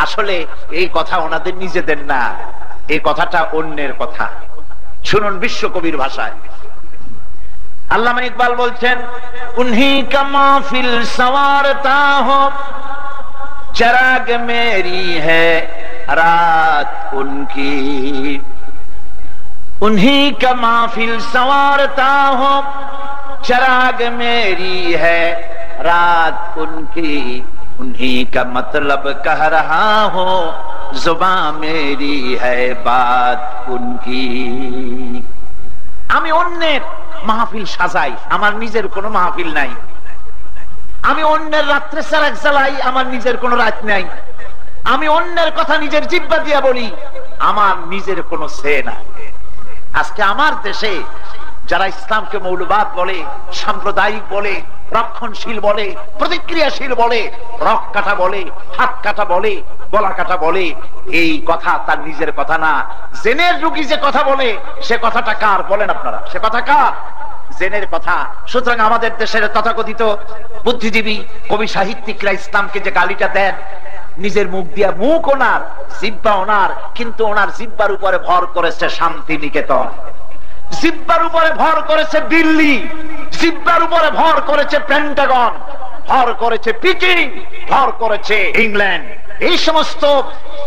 আসলে এই কথা ওনাদের নিজেদের না, এই কথাটা অন্যের কথা। শুনুন বিশ্বকবির ভাষায়। আল্লামা ইকবাল বলছেন, উনহি কা মাহফিল সওয়ারতা হো চরাগ মেরি হ্যায় রাত উনকি, उन्हीं का महफिल संवारता हो चराग मेरी है रात उनकी, उन्हीं का मतलब कह रहा हो, जुबां मेरी है बात उनकी। আমি অন্যের মাহফিল সাজাই, আমার নিজের কোনো মাহফিল নাই। আমি অন্যের রাত্রে সারাক জ্বালাই, আমার নিজের কোনো রাত নাই। আমি অন্যের কথা নিজের জিহ্বা দিয়া বলি, আমার নিজের কোনো সে নাই। আজকে আমার দেশে যারা ইসলামকে মৌলবাদ বলে, সাম্প্রদায়িক বলে, রক্ষণশীল বলে, প্রতিক্রিয়াশীল বলে, রক কাটা বলে, হাত কাটা বলে, গলা কাটা বলে, এই কথা তার নিজের কথা না। জেনের রুগী যে কথা বলে, সে কথাটা কার বলেন আপনারা? সে কথা কার? জেনের কথা। সুতরাং আমাদের দেশের তথাকথিত বুদ্ধিজীবী কবি সাহিত্যিকরা ইসলামকে যে গালিটা দেন, নিজের মুখ দিয়া, মুখ ওনার, জিহ্বা ওনার, কিন্তু ওনার জিহ্বার উপরে ভর করেছে শান্তি নিকেতন, জিহ্বার উপরে ভর করেছে দিল্লি, জিহ্বার উপরে ভর করেছে পেন্টাগন, ভর করেছে পিকিং, ভর করেছে ইংল্যান্ড। এই সমস্ত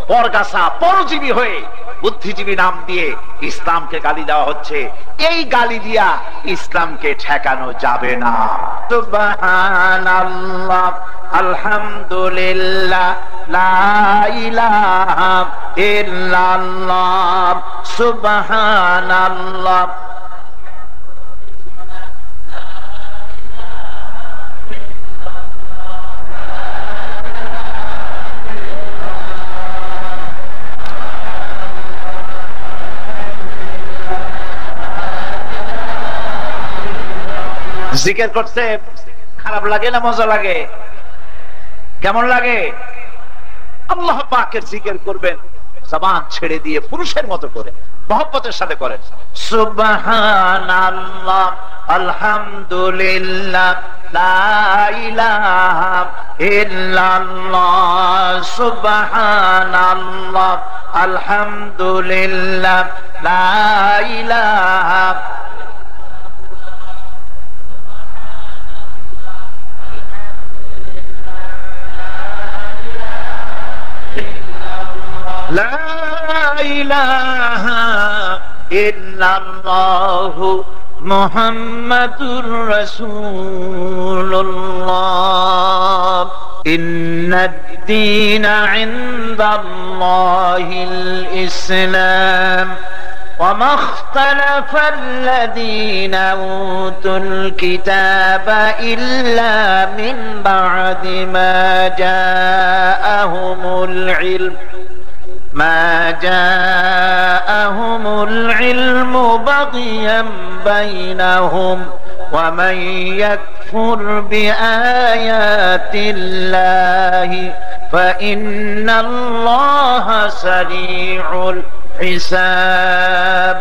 পরগাছা পরজীবী হয়ে বুদ্ধিজীবী নাম দিয়ে ইসলামকে গালি দেওয়া হচ্ছে। এই গালি দিয়া ইসলামকে ঠেকানো যাবে না। সুবহানাল্লাহ, আলহামদুলিল্লাহ, লা ইলাহা ইল্লাল্লাহ, সুবহানাল্লাহ। জিকির করতে খারাপ লাগে না মজা লাগে? কেমন লাগে? আল্লাহ পাকের জিকির করবেন জবান ছেড়ে দিয়ে পুরুষের মতো করে মহব্বতের সাথে করেন। সুবহানাল্লাহ, আলহামদুলিল্লাহ, লা ইলাহা ইল্লাল্লাহ, সুবহানাল্লাহ, আলহামদুলিল্লাহ, লা ইলাহা। লা ইলাহা ইল্লাল্লাহু মুহাম্মাদুর রাসূলুল্লাহ। ইন্নাদ-দীনা ইনদাল্লাহিল ইসলাম وما اختلف الذين أوتوا الكتاب إلا من بعد ما جاءهم العلم بغيا بينهم ومن يكفر بآيات الله فإن الله سريع হিসাব।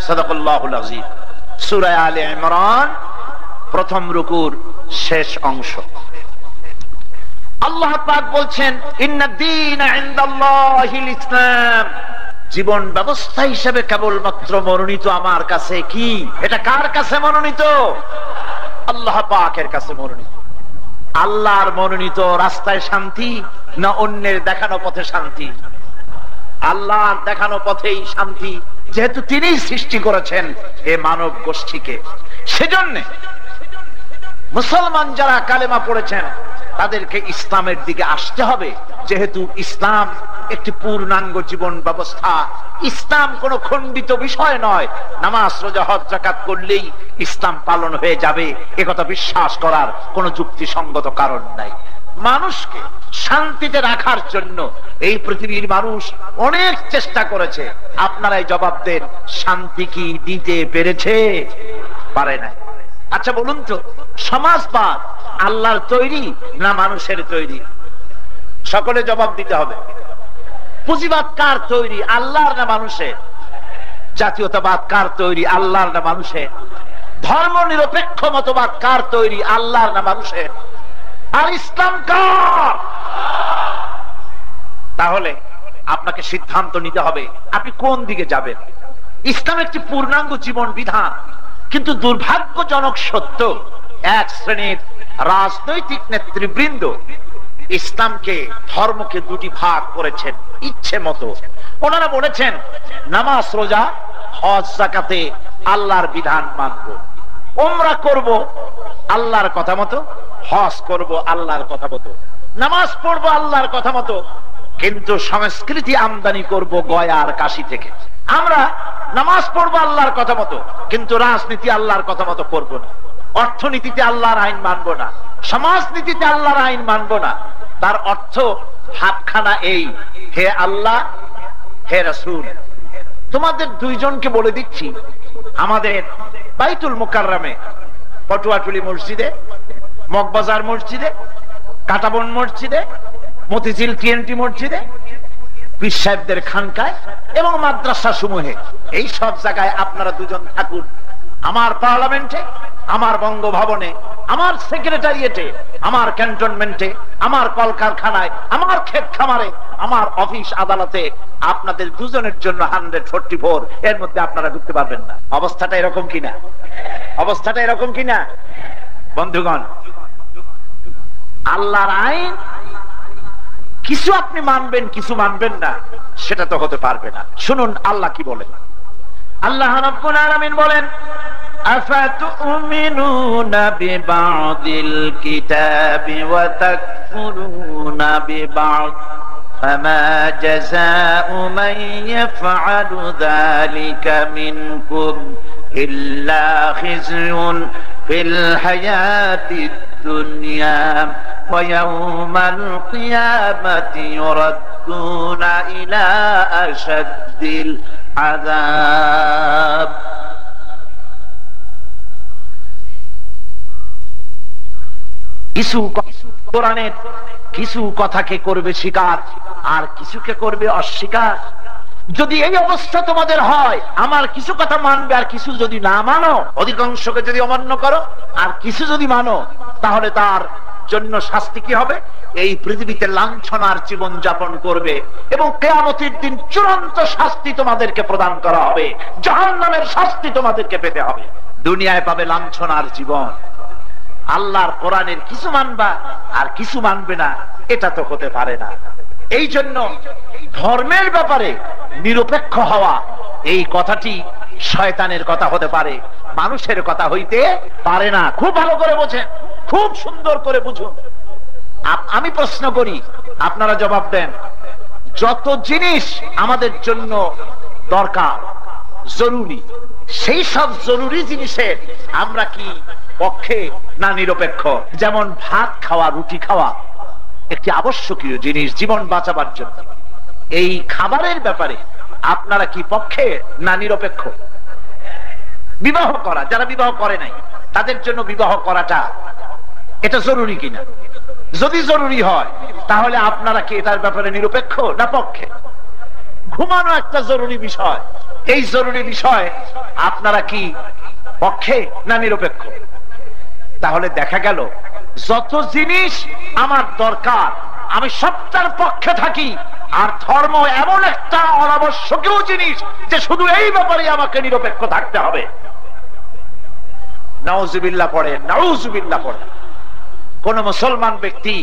সাদাকাল্লাহুল আযীম। সূরা আলে ইমরান প্রথম রুকুর শেষ অংশ। আল্লাহ পাক বলছেন, ইন্নাদ-দীনা ইনদাল্লাহিল ইসলাম, জীবন ব্যবস্থা হিসেবে কেবলমাত্র মনোনীত আমার কাছে। কি এটা কার কাছে মনোনীত? আল্লাহ পাকের কাছে মনোনীত। আল্লাহর মনোনীত রাস্তায় শান্তি না অন্যের দেখানো পথে শান্তি? আল্লাহর দেখানো পথেই শান্তি, যেহেতু তিনি সৃষ্টি করেছেন এ মানব গোষ্ঠীকে। সেজন্য মুসলমান যারা কালেমা পড়েছেন তাদেরকে ইসলামের দিকে আসতে হবে, যেহেতু ইসলাম একটি পূর্ণাঙ্গ জীবন ব্যবস্থা। ইসলাম কোনো খণ্ডিত বিষয় নয়। নামাজ, রোজা, হজ, যাকাত করলেই ইসলাম পালন হয়ে যাবে একথা বিশ্বাস করার কোনো যুক্তিসঙ্গত কারণ নাই। মানুষকে শান্তিতে রাখার জন্য এই পৃথিবীর মানুষ অনেক চেষ্টা করেছে। আপনারাই জবাব দেন, শান্তি কি দিতে পেরেছে? পারে না। আচ্ছা বলুন তো, সমাজবাদ আল্লাহর তৈরি না মানুষের তৈরি? সকলে জবাব দিতে হবে। পুঁজিবাদ কার তৈরি, আল্লাহর না মানুষের? জাতীয়তাবাদ কার তৈরি, আল্লাহর না মানুষের? ধর্ম নিরপেক্ষ মতবাদ কার তৈরি, আল্লাহর না মানুষের? আর ইসলাম কার? তাহলে আপনাকে সিদ্ধান্ত নিতে হবে আপনি কোন দিকে যাবেন। ইসলাম একটি পূর্ণাঙ্গ জীবন বিধান, কিন্তু দুর্ভাগ্যজনক সত্য, এক শ্রেণীর রাজনৈতিক নেতৃবৃন্দ ইসলামকে, ধর্মকে দুটি ভাগ করেছেন ইচ্ছে মতো। ওনারা বলেছেন নামাজ, রোজা, হজ, যাকাতে আল্লাহর বিধান মানব, উমরা করব আল্লাহর কথা মতো, হজ করব আল্লাহর কথা মতো। নামাজ পড়বো আল্লাহর কথা মতো, কিন্তু সংস্কৃতি আমদানি করব গয়া আর কাশি থেকে। আমরা নামাজ পড়বো আল্লাহর কথা মতো, কিন্তু রাজনীতি আল্লাহর কথা মতো করবো না, অর্থনীতিতে আল্লাহর আইন মানবো না, সমাজনীতিতে আল্লাহর আইন মানবো না। তার অর্থ ভাবখানা এই, হে আল্লাহ, হে রাসূল, তোমাদের দুইজনকে বলে দিচ্ছি, আমাদের বাইতুল মুকাররমে, পটুয়াটুলি মসজিদে, মগবাজার মসজিদে, কাটাবন মসজিদে, মতিঝিল টিএনটি মসজিদে, পীর সাহেবদের খানকায় এবং মাদ্রাসা সমূহে, এই সব জায়গায় আপনারা দুজন থাকুন। আমার পার্লামেন্টে, আমার বঙ্গভবনে, আমার সেক্রেটারিয়েটে, আমার ক্যান্টনমেন্টে, আমার কলকারখানায়, আমার ক্ষেত খামারে, আমার অফিস আদালতে আপনাদের দুজনের জন্য 144, এর মধ্যে আপনারা ঢুকতে পারবেন না। অবস্থাটা এরকম কিনা? অবস্থাটা এরকম কিনা? বন্ধুগণ, আল্লাহর আইন কিছু আপনি মানবেন, কিছু মানবেন না, সেটা তো হতে পারবে না। শুনুন আল্লাহ কি বলেন। আল্লাহ রাব্বুল আলামিন বলেন, আফাতুমিনুনা বিবাদিল কিতাবি ওয়া তাকফুরুনা বিবাদ ফামা জাযাউ মান ইয়াফআলু যালিকা মিনকুম ইল্লা খিজয়ুন ফিল হায়াতিদ দুনিয়া ওয়া ইয়াওমাল কিয়ামাতি ইউরাদ্দুনা ইলা আশাদ্দিল আযাব। কিছু কোরআনের কিছু কথাকে করবে স্বীকার, আর কিছুকে করবে অস্বীকার। যদি এই অবস্থা তোমাদের হয়, আমার কিছু কথা মানবে আর কিছু যদি না মানো, অধিকাংশকে যদি অমান্য করো আর কিছু যদি মানো, তাহলে তার জন্য শাস্তি কি হবে? এই পৃথিবীতে লাঞ্ছনার জীবন যাপন করবে এবং কিয়ামতের দিন চূড়ান্ত শাস্তি তোমাদেরকে প্রদান করা হবে, জাহান্নামের শাস্তি তোমাদেরকে পেতে হবে। দুনিয়ায় পাবে লাঞ্ছনার জীবন। আল্লাহর কোরআনের কিছু মানবা আর কিছু মানবে না, এটা তো হতে পারে না। এই জন্য ধর্মের ব্যাপারে নিরপেক্ষ হওয়া, এই কথাটি শয়তানের কথা হতে পারে, মানুষের কথা হইতে পারে না। খুব ভালো করে বোঝেন, খুব সুন্দর করে বুঝুন। আমি প্রশ্ন করি, আপনারা জবাব দেন। যত জিনিস আমাদের জন্য দরকার, জরুরি, সেই সব জরুরি জিনিসের আমরা কি পক্ষে না নিরপেক্ষ? যেমন ভাত খাওয়া, রুটি খাওয়া একটি আবশ্যকীয় জিনিস জীবন বাঁচাবার জন্য। এই খাবারের ব্যাপারে আপনারা কি পক্ষে না নিরপেক্ষ? বিবাহ করা, যারা বিবাহ করে নাই তাদের জন্য বিবাহ করাটা এটা জরুরি কিনা? যদি জরুরি হয় তাহলে আপনারা কি এটার ব্যাপারে নিরপেক্ষ না পক্ষে? ঘুমানো একটা জরুরি বিষয়, এই জরুরি বিষয় আপনারা কি পক্ষে না নিরপেক্ষ? তাহলে দেখা গেল যত জিনিস আমার দরকার আমি সবটার পক্ষে থাকি, আর ধর্ম এমন একটা অনাবশ্যকীয় জিনিস যে শুধু এই ব্যাপারে আমাকে নিরপেক্ষ থাকতে হবে। নাউজুবিল্লাহ পড়ে, নাউজুবিল্লাহ পড়ে। কোন মুসলমান ব্যক্তি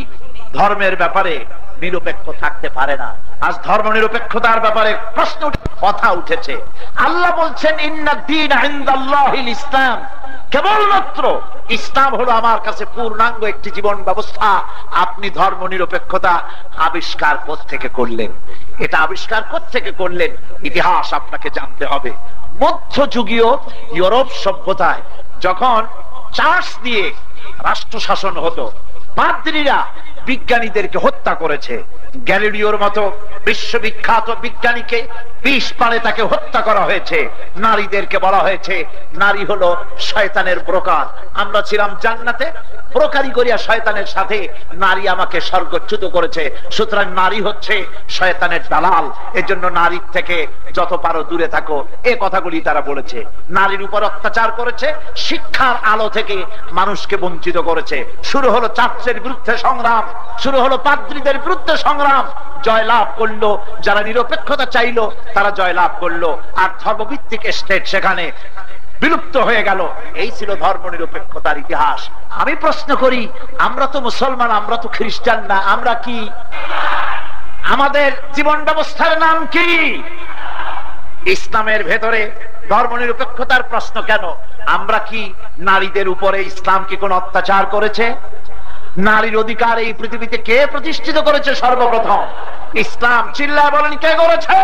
ধর্মের ব্যাপারে নিরপেক্ষ থাকতে পারে না। আজ ধর্ম নিরপেক্ষতার ব্যাপারে প্রশ্ন কথা উঠেছে। আল্লাহ বলছেন, ইন্নাদ-দীন ইনদাল্লাহিল ইসলাম, কেবলমাত্র ইসলাম হলো আমার কাছে পূর্ণাঙ্গ একটি জীবন ব্যবস্থা। আপনি ধর্ম নিরপেক্ষতা আবিষ্কার কোত্থেকে করলেন? এটা আবিষ্কার কোত্থেকে করলেন? ইতিহাস আপনাকে জানতে হবে। মধ্যযুগীয় ইউরোপ সভ্যতায় যখন চার্চ দিয়ে রাষ্ট্র শাসন হতো, পাদ্রীরা বিজ্ঞানীদেরকে হত্যা করেছে। গ্যালিলিওর মতো বিশ্ববিখ্যাত বিজ্ঞানীকে বিষ পানে তাকে হত্যা করা হয়েছে। নারীদেরকে বলা হয়েছে নারী হলো শয়তানের ব্রোকার। আমরা ছিলাম জান্নাতে, ব্রোকারি করিয়া শয়তানের সাথে নারী আমাকে স্বর্গচ্যুত করেছে, সুতরাং নারী হচ্ছে শয়তানের দালাল, এজন্য নারীর থেকে যত পারো দূরে থাকো, এ কথাগুলি তারা বলেছে। নারীর উপর অত্যাচার করেছে, শিক্ষার আলো থেকে মানুষকে বঞ্চিত করেছে। শুরু হলো চার্চের বিরুদ্ধে সংগ্রাম, শুরু হলো পাদ্রীদের বিরুদ্ধে সংগ্রাম। জয়লাভ করলো যারা নিরপেক্ষতা চাইলো, তারা জয়লাভ করলো, আর ধর্মভিত্তিক স্টেট সেখানে বিলুপ্ত হয়ে গেল। এই ছিল ধর্ম নিরপেক্ষতার ইতিহাস। আমি প্রশ্ন করি, আমরা তো মুসলমান, আমরা তো খ্রিস্টান না, আমরা কি? আমাদের জীবন ব্যবস্থার নাম কি? ইসলামের ভেতরে ধর্ম নিরপেক্ষতার প্রশ্ন কেন? আমরা কি নারীদের উপরে ইসলাম কি কোন অত্যাচার করেছে? নারীর অধিকার এই পৃথিবীতে কে প্রতিষ্ঠিত করেছে সর্বপ্রথম? ইসলাম। চিল্লায় বলেন কে করেছে?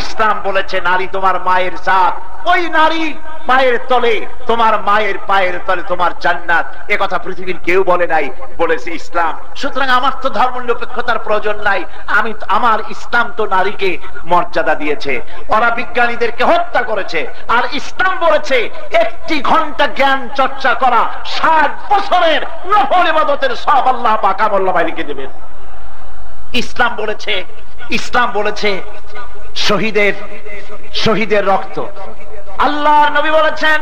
ইসলাম বলেছে নারী তোমার মায়ের জাত, ওই নারী পায়ের তলে, তোমার মায়ের পায়ের তলে তোমার জান্নাত। এ কথা পৃথিবীর কেউ বলে নাই, বলেছে ইসলাম। সুতরাং আমার তো ধর্ম নিরপেক্ষতার প্রয়োজন নাই। আমার ইসলাম তো নারীকে মর্যাদা দিয়েছে। ওরা বিজ্ঞানীদেরকে হত্যা করেছে, আর ইসলাম বলেছে 1 ঘন্টা জ্ঞান চর্চা করা 60 বছরের নফল ইবাদতের সওয়াব আল্লাহ পাক আমল লিখে দেবেন। ইসলাম বলেছে শহীদের রক্ত, আল্লাহর নবী বলেছেন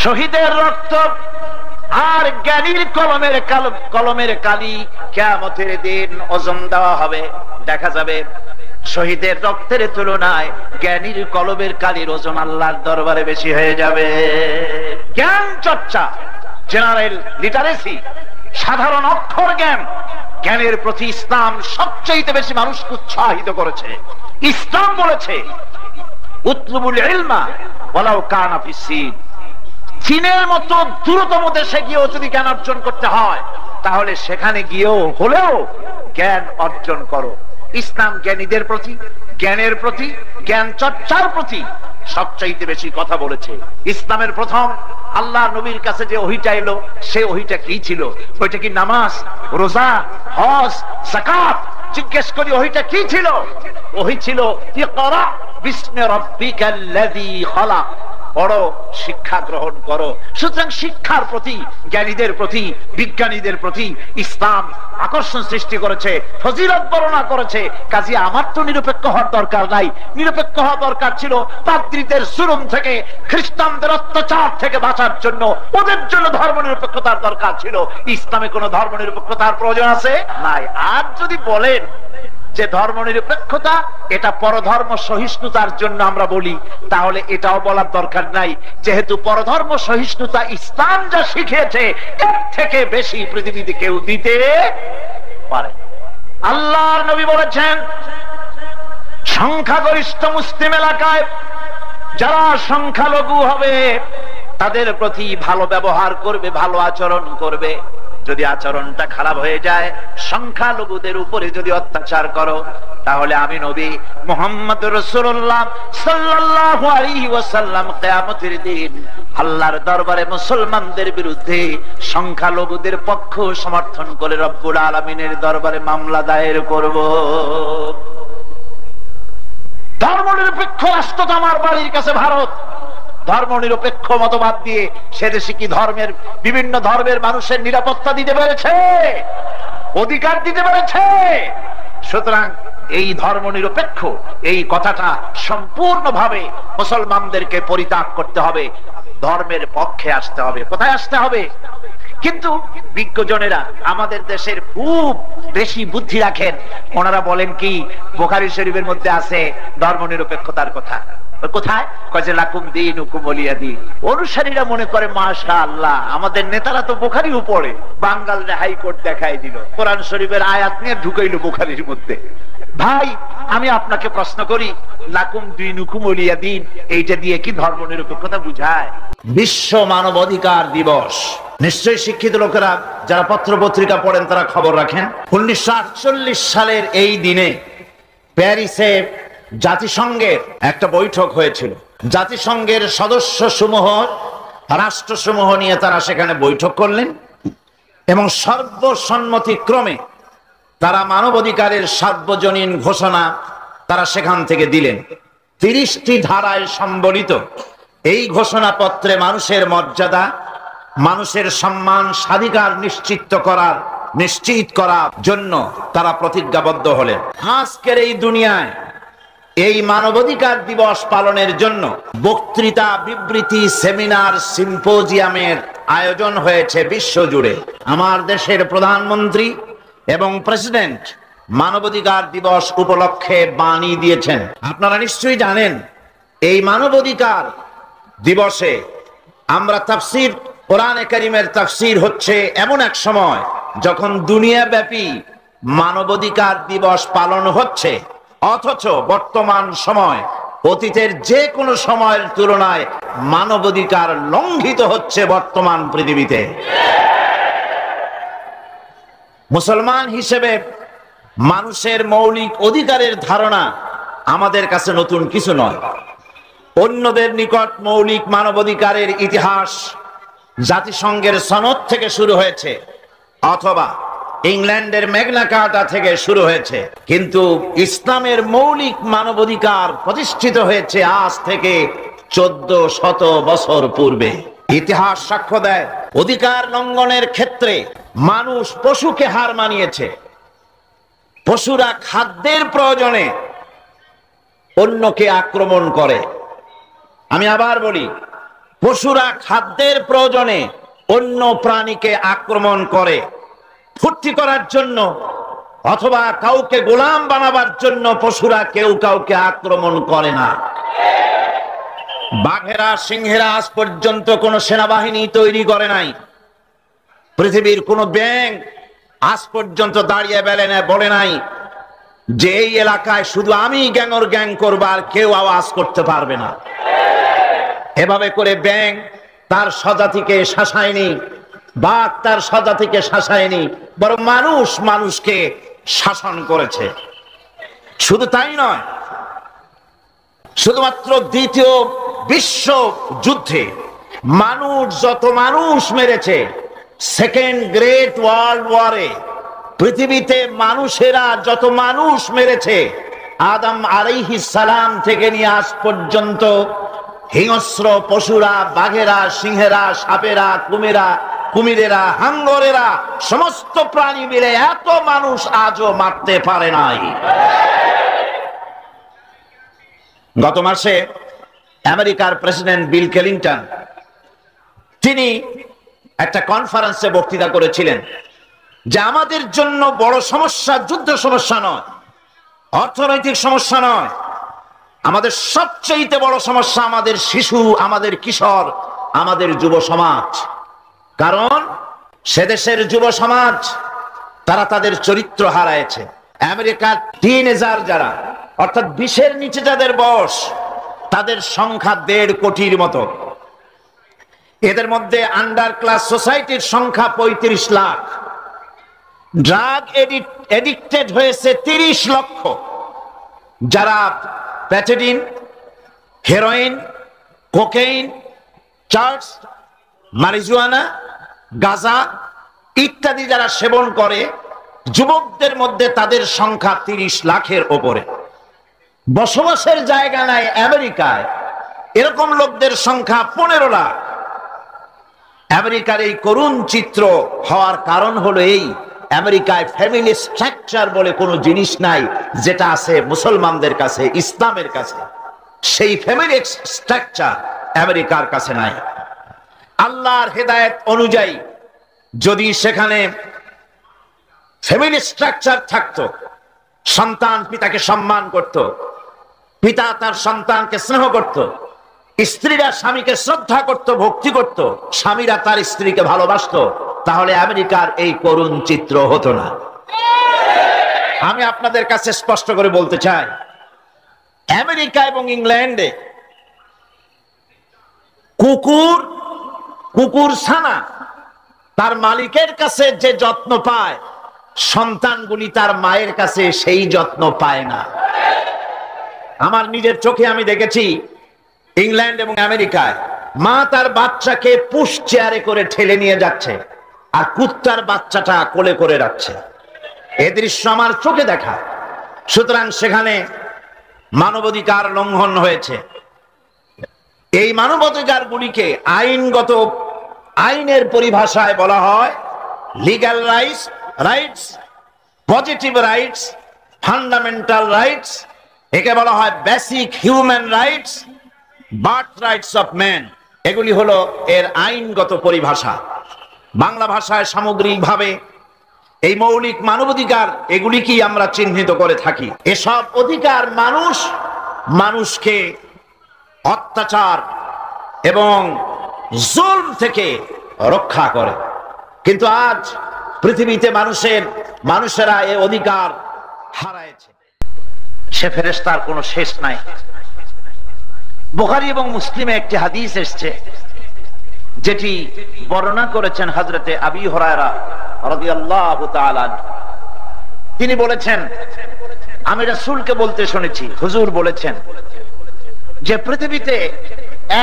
শহীদের রক্ত আর জ্ঞানীর কলমের কালি কিয়ামতের দিন ওজন দেওয়া হবে। দেখা যাবে শহীদের রক্তের তুলনায় জ্ঞানীর কলমের কালির ওজন আল্লাহর দরবারে বেশি হয়ে যাবে। জ্ঞান চর্চা, জেনারেল লিটারেসি, সাধারণ অক্ষর জ্ঞানের প্রতি ইসলাম সবচেয়ে বেশি মানুষকে উৎসাহিত করেছে। ইসলাম বলেছে উতলুবুল ইলমা ওয়ালাউ কানা ফিস সিন, চীনের মতো দূরতম দেশে গিয়েও যদি জ্ঞান অর্জন করতে হয় তাহলে সেখানে গিয়েও হলেও জ্ঞান অর্জন করো। ইসলাম জ্ঞানীদের প্রতি, জ্ঞানের প্রতি, জ্ঞান চর্চার প্রতি সবচাইতে বেশি কথা বলেছে। ইসলামের প্রথম আল্লাহ নবীর কাছে যে ওহীটা এলো, সে ওহীটা কি ছিল? ওইটা কি নামাজ, রোজা, হজ, যাকাত? জিজ্ঞেস করি ওহীটা কি ছিল? ওহী ছিল ইকরা বিসমি রাব্বিকাল্লাযী খালাক, পড়ো, শিক্ষা গ্রহণ করো। সুতরাং শিক্ষার প্রতি, জ্ঞানীদের প্রতি, বিজ্ঞানীদের প্রতি ইসলাম আকর্ষণ সৃষ্টি করেছে, ফজিলত বর্ণনা করেছে। কাজে আমার তো নিরপেক্ষ হওয়ার দরকার নাই। নিরপেক্ষ হওয়া দরকার ছিল পাদ্রীদের জুলুম থেকে, খ্রিস্টানদের অত্যাচার থেকে বাঁচার জন্য। ওদের জন্য ধর্ম নিরপেক্ষতার দরকার ছিল। ইসলামে কোন ধর্ম নিরপেক্ষতার প্রয়োজন আছে? নাই। আর যদি বলেন যে ধর্ম নিরপেক্ষতা এটা পরধর্ম সহিষ্ণুতার জন্য আমরা বলি, তাহলে এটাও বলার দরকার নাই, যেহেতু পরধর্ম সহিষ্ণুতা ইসলাম যা শিখিয়েছে এর থেকে বেশি পৃথিবীতে কেউ দিতে পারে। আল্লাহর নবী বলেছেন সংখ্যাগরিষ্ঠ মুসলিম এলাকায় যারা সংখ্যালঘু হবে তাদের প্রতি ভালো ব্যবহার করবে, ভালো আচরণ করবে। যদি আচরণটা খারাপ হয়ে যায়, সংখ্যালঘুদের উপরে যদি অত্যাচার করো, তাহলে আমি নবী মুহাম্মদ রাসূলুল্লাহ সাল্লাল্লাহু আলাইহি ওয়াসাল্লাম কিয়ামতের দিন আল্লাহর দরবারে মুসলমানদের বিরুদ্ধে সংখ্যালঘুদের পক্ষ সমর্থন করে রব্বুল আলামিনের দরবারে মামলা দায়ের করব। ধর্মনিরপেক্ষ রাষ্ট্র তো আমার বাড়ির কাছে ভারত। ধর্মনিরপেক্ষ মতবাদ দিয়ে সে দেশে কি বিভিন্ন ধর্মের মানুষের নিরাপত্তা দিতে পেরেছে, অধিকার দিতে পেরেছে? সুতরাং এই ধর্মনিরপেক্ষ এই কথাটা সম্পূর্ণভাবে মুসলমানদেরকে পরিত্যাগ করতে হবে, ধর্মের পক্ষে আসতে হবে। কোথায় আসতে হবে? কিন্তু বিজ্ঞজনেরা আমাদের দেশের খুব বেশি বুদ্ধি রাখেন। ওনারা বলেন কি, বুখারী শরীফের মধ্যে আছে ধর্মনিরপেক্ষতার কথা। কোথায়? কয়ে লাকুম দীনুকুম ওয়ালিয়া দীন। অনুসারীরা মনে করে মাশাআল্লাহ, আমাদের নেতারা তো বুখারীও পড়ে। বাঙ্গালরে হাইকোর্ট দেখাই দিল, কোরআন শরীফের আয়াত নিয়ে ঢুকাইলো বুখারীর মধ্যে। ভাই, আমি আপনাকে প্রশ্ন করি, লাকুম দীনুকুম ওয়ালিয়া দীন এইটা দিয়ে কি ধর্মনিরপেক্ষতা বুঝায়? বিশ্ব মানবাধিকার দিবস, নিশ্চয়ই শিক্ষিত লোকেরা যারা পত্র পত্রিকা পড়েন তারা খবর রাখেন। 1948 সালের এই দিনে প্যারিসে জাতিসংঘের একটা বৈঠক হয়েছিল। জাতিসংঘের সদস্য সমূহ, রাষ্ট্রসমূহ নিয়ে তারা সেখানে বৈঠক করলেন এবং সর্বসম্মতিক্রমে তারা মানবাধিকারের সার্বজনীন ঘোষণা তারা সেখান থেকে দিলেন। 30টি ধারায় সম্বলিত এই ঘোষণাপত্রে মানুষের মর্যাদা, মানুষের সম্মান, স্বাধিকার নিশ্চিত করার জন্য তারা প্রতিজ্ঞাবদ্ধ হলেন। আজকের এই দুনিয়ায় এই মানবাধিকার দিবস পালনের জন্য বক্তৃতা, বিবৃতি, সেমিনার, সিম্পোজিয়ামের আয়োজন হয়েছে বিশ্বজুড়ে। আমার দেশের প্রধানমন্ত্রী এবং প্রেসিডেন্ট মানবাধিকার দিবস উপলক্ষে বাণী দিয়েছেন। আপনারা নিশ্চয়ই জানেন এই মানবাধিকার দিবসে আমরা তাফসীর, কোরআনে কারীমের তাফসীর হচ্ছে এমন এক সময় যখন দুনিয়াব্যাপী মানবাধিকার দিবস পালন হচ্ছে, অথচ বর্তমান সময় অতীতের যে কোনো সময়ের তুলনায় মানবাধিকার লঙ্ঘিত হচ্ছে বর্তমান পৃথিবীতে। মুসলমান হিসেবে মানুষের মৌলিক অধিকারের ধারণা আমাদের কাছে নতুন কিছু নয়। অন্যদের নিকট মৌলিক মানবাধিকারের ইতিহাস জাতিসংঘের সনদ থেকে শুরু হয়েছে অথবা ইংল্যান্ডের ম্যাগনা কার্টা থেকে শুরু হয়েছে, কিন্তু ইসলামের মৌলিক মানবাধিকার প্রতিষ্ঠিত হয়েছে আজ থেকে 1400 বছর পূর্বে। ইতিহাস সাক্ষ্য দেয় অধিকার লঙ্ঘনের ক্ষেত্রে মানুষ পশুকে হার মানিয়েছে। পশুরা খাদ্যের প্রয়োজনে অন্যকে আক্রমণ করে। আমি আবার বলি, পশুরা খাদ্যের প্রয়োজনে অন্য প্রাণীকে আক্রমণ করে। ফুর্তি করার জন্য অথবা কাউকে গোলাম বানাবার জন্য পশুরা কেউ কাউকে আক্রমণ করে না। বাঘেরা সিংহেরা আজ পর্যন্ত কোন সেনাবাহিনী তৈরি করে নাই। পৃথিবীর কোন ব্যাঙ আজ পর্যন্ত দাঁড়িয়ে বলে নাই যে এই এলাকায় শুধু আমি গ্যাংর গ্যাং করব, আর কেউ আওয়াজ করতে পারবে না। এভাবে করে ব্যাঙ তার স্বজাতিকে শাসায়নি, বাঘ তার স্বজাতিকে শাসায়নি, বরং মানুষ মানুষকে শাসন করেছে। শুধু তাই নয়, শুধুমাত্র দ্বিতীয় বিশ্ব যুদ্ধে মানুষ যত মানুষ মেরেছে, সেকেন্ড গ্রেট ওয়ার্ল্ড ওয়ারে পৃথিবীতে মানুষেরা যত মানুষ মেরেছে, আদম আলাইহিস সালাম থেকে নিয়ে আজ পর্যন্ত হিংস্র পশুরা, বাঘেরা, সিংহেরা, সাপেরা, কুমিরেরা, হাঙ্গরেরা, সমস্ত প্রাণী মিলে এত মানুষ আজও মারতে পারে নাই। গত মাসে আমেরিকার প্রেসিডেন্ট বিল ক্লিনটন তিনি একটা কনফারেন্সে বক্তৃতা করেছিলেন যে আমাদের জন্য বড় সমস্যা যুদ্ধ সমস্যা নয়, অর্থনৈতিক সমস্যা নয়, আমাদের সবচেয়ে বড় সমস্যা আমাদের শিশু, আমাদের কিশোর, আমাদের যুব সমাজ। কারণ সে দেশের যুব সমাজ তারা তাদের চরিত্র হারায়েছে। আমেরিকার টিনেজার যারা, অর্থাৎ 20-এর নিচে যাদের বয়স, তাদের সংখ্যা 1.5 কোটির মতো। এদের মধ্যে আন্ডার ক্লাস সোসাইটির সংখ্যা 35 লাখ। ড্রাগ এডিক্টেড হয়েছে 30 লক্ষ, যারা প্যাটেডিন, হেরোইন, কোকেইন, চার্চ, মারিজুয়ানা, গাঁজা ইত্যাদি যারা সেবন করে, যুবকদের মধ্যে তাদের সংখ্যা 30 লাখের ওপরে। বসবাসের জায়গা নাই আমেরিকায়, এরকম লোকদের সংখ্যা 15 লাখ। আমেরিকার এই করুণ চিত্র হওয়ার কারণ হলো এই, আমেরিকায় ফ্যামিলি স্ট্রাকচার বলে কোনো জিনিস নাই, যেটা আছে মুসলমানদের কাছে, ইসলামের কাছে। সেই ফ্যামিলি স্ট্রাকচার আমেরিকার কাছে নাই। আল্লাহর হেদায়েত অনুযায়ী যদি সেখানে ফ্যামিলি স্ট্রাকচার থাকতো, সন্তান পিতাকে সম্মান করত, পিতা তার সন্তানকে স্নেহ করত, স্ত্রীরা স্বামীকে শ্রদ্ধা করত, ভক্তি করত, স্বামীরা তার স্ত্রীকে ভালোবাসতো, তাহলে আমেরিকার এই করুণ চিত্র হতো না। আমি আপনাদের কাছে স্পষ্ট করে বলতে চাই, আমেরিকা এবং ইংল্যান্ডে কুকুর ছানা তার মালিকের কাছে যে যত্ন পায়, সন্তানগুলি তার মায়ের কাছে সেই যত্ন পায় না। আমার নিজের চোখে আমি দেখেছি ইংল্যান্ড এবং আমেরিকায় মা তার বাচ্চাকে পুশ চেয়ারে করে ঠেলে নিয়ে যাচ্ছে, আর কুত্তার বাচ্চাটা কোলে করে রাখছে। এই দৃশ্য আমার চোখে দেখা। সুতরাং সেখানে মানবাধিকার লঙ্ঘন হয়েছে। এই মানবাধিকার গুলিকে আইনের পরিভাষায় বলা হয় legal rights, positive rights, fundamental rights, একে বলা হয় basic human rights, birth rights of man. এগুলি হলো এর আইনগত পরিভাষা। বাংলা ভাষায় সামগ্রিকভাবে এই মৌলিক মানবাধিকার এগুলিকেই আমরা চিহ্নিত করে থাকি। এসব অধিকার মানুষকে অত্যাচার এবং জুলম থেকে রক্ষা করে। কিন্তু আজ পৃথিবীতে মানুষেরা এই অধিকার হারায়েছে। সে ফেরেশতার কোনো শেষ নাই। বুখারী এবং মুসলিমে একটি হাদিস এসেছে যেটি বর্ণনা করেছেন হযরতে আবী হুরায়রা রাদিয়াল্লাহু তাআলা। তিনি বলেছেন, আমি রাসূলকে বলতে শুনেছি, হুজুর বলেছেন যে পৃথিবীতে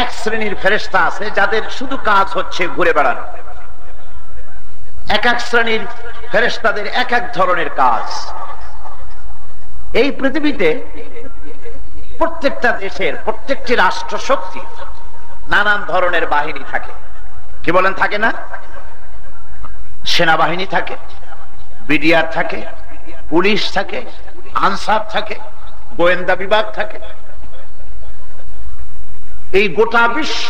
এক শ্রেণীর ফেরেশতা আছে যাদের শুধু কাজ হচ্ছে ঘুরে বেড়ানো। এক এক শ্রেণীর ফেরেশতাদের এক এক ধরনের কাজ। এই পৃথিবীতে প্রত্যেকটা দেশের, প্রত্যেকটি রাষ্ট্র শক্তি নানান ধরনের বাহিনী থাকে। কি বলেন, থাকে না? সেনাবাহিনী থাকে, বিডিআর থাকে, পুলিশ থাকে, আনসার থাকে, গোয়েন্দা বিভাগ থাকে। এই গোটা বিশ্ব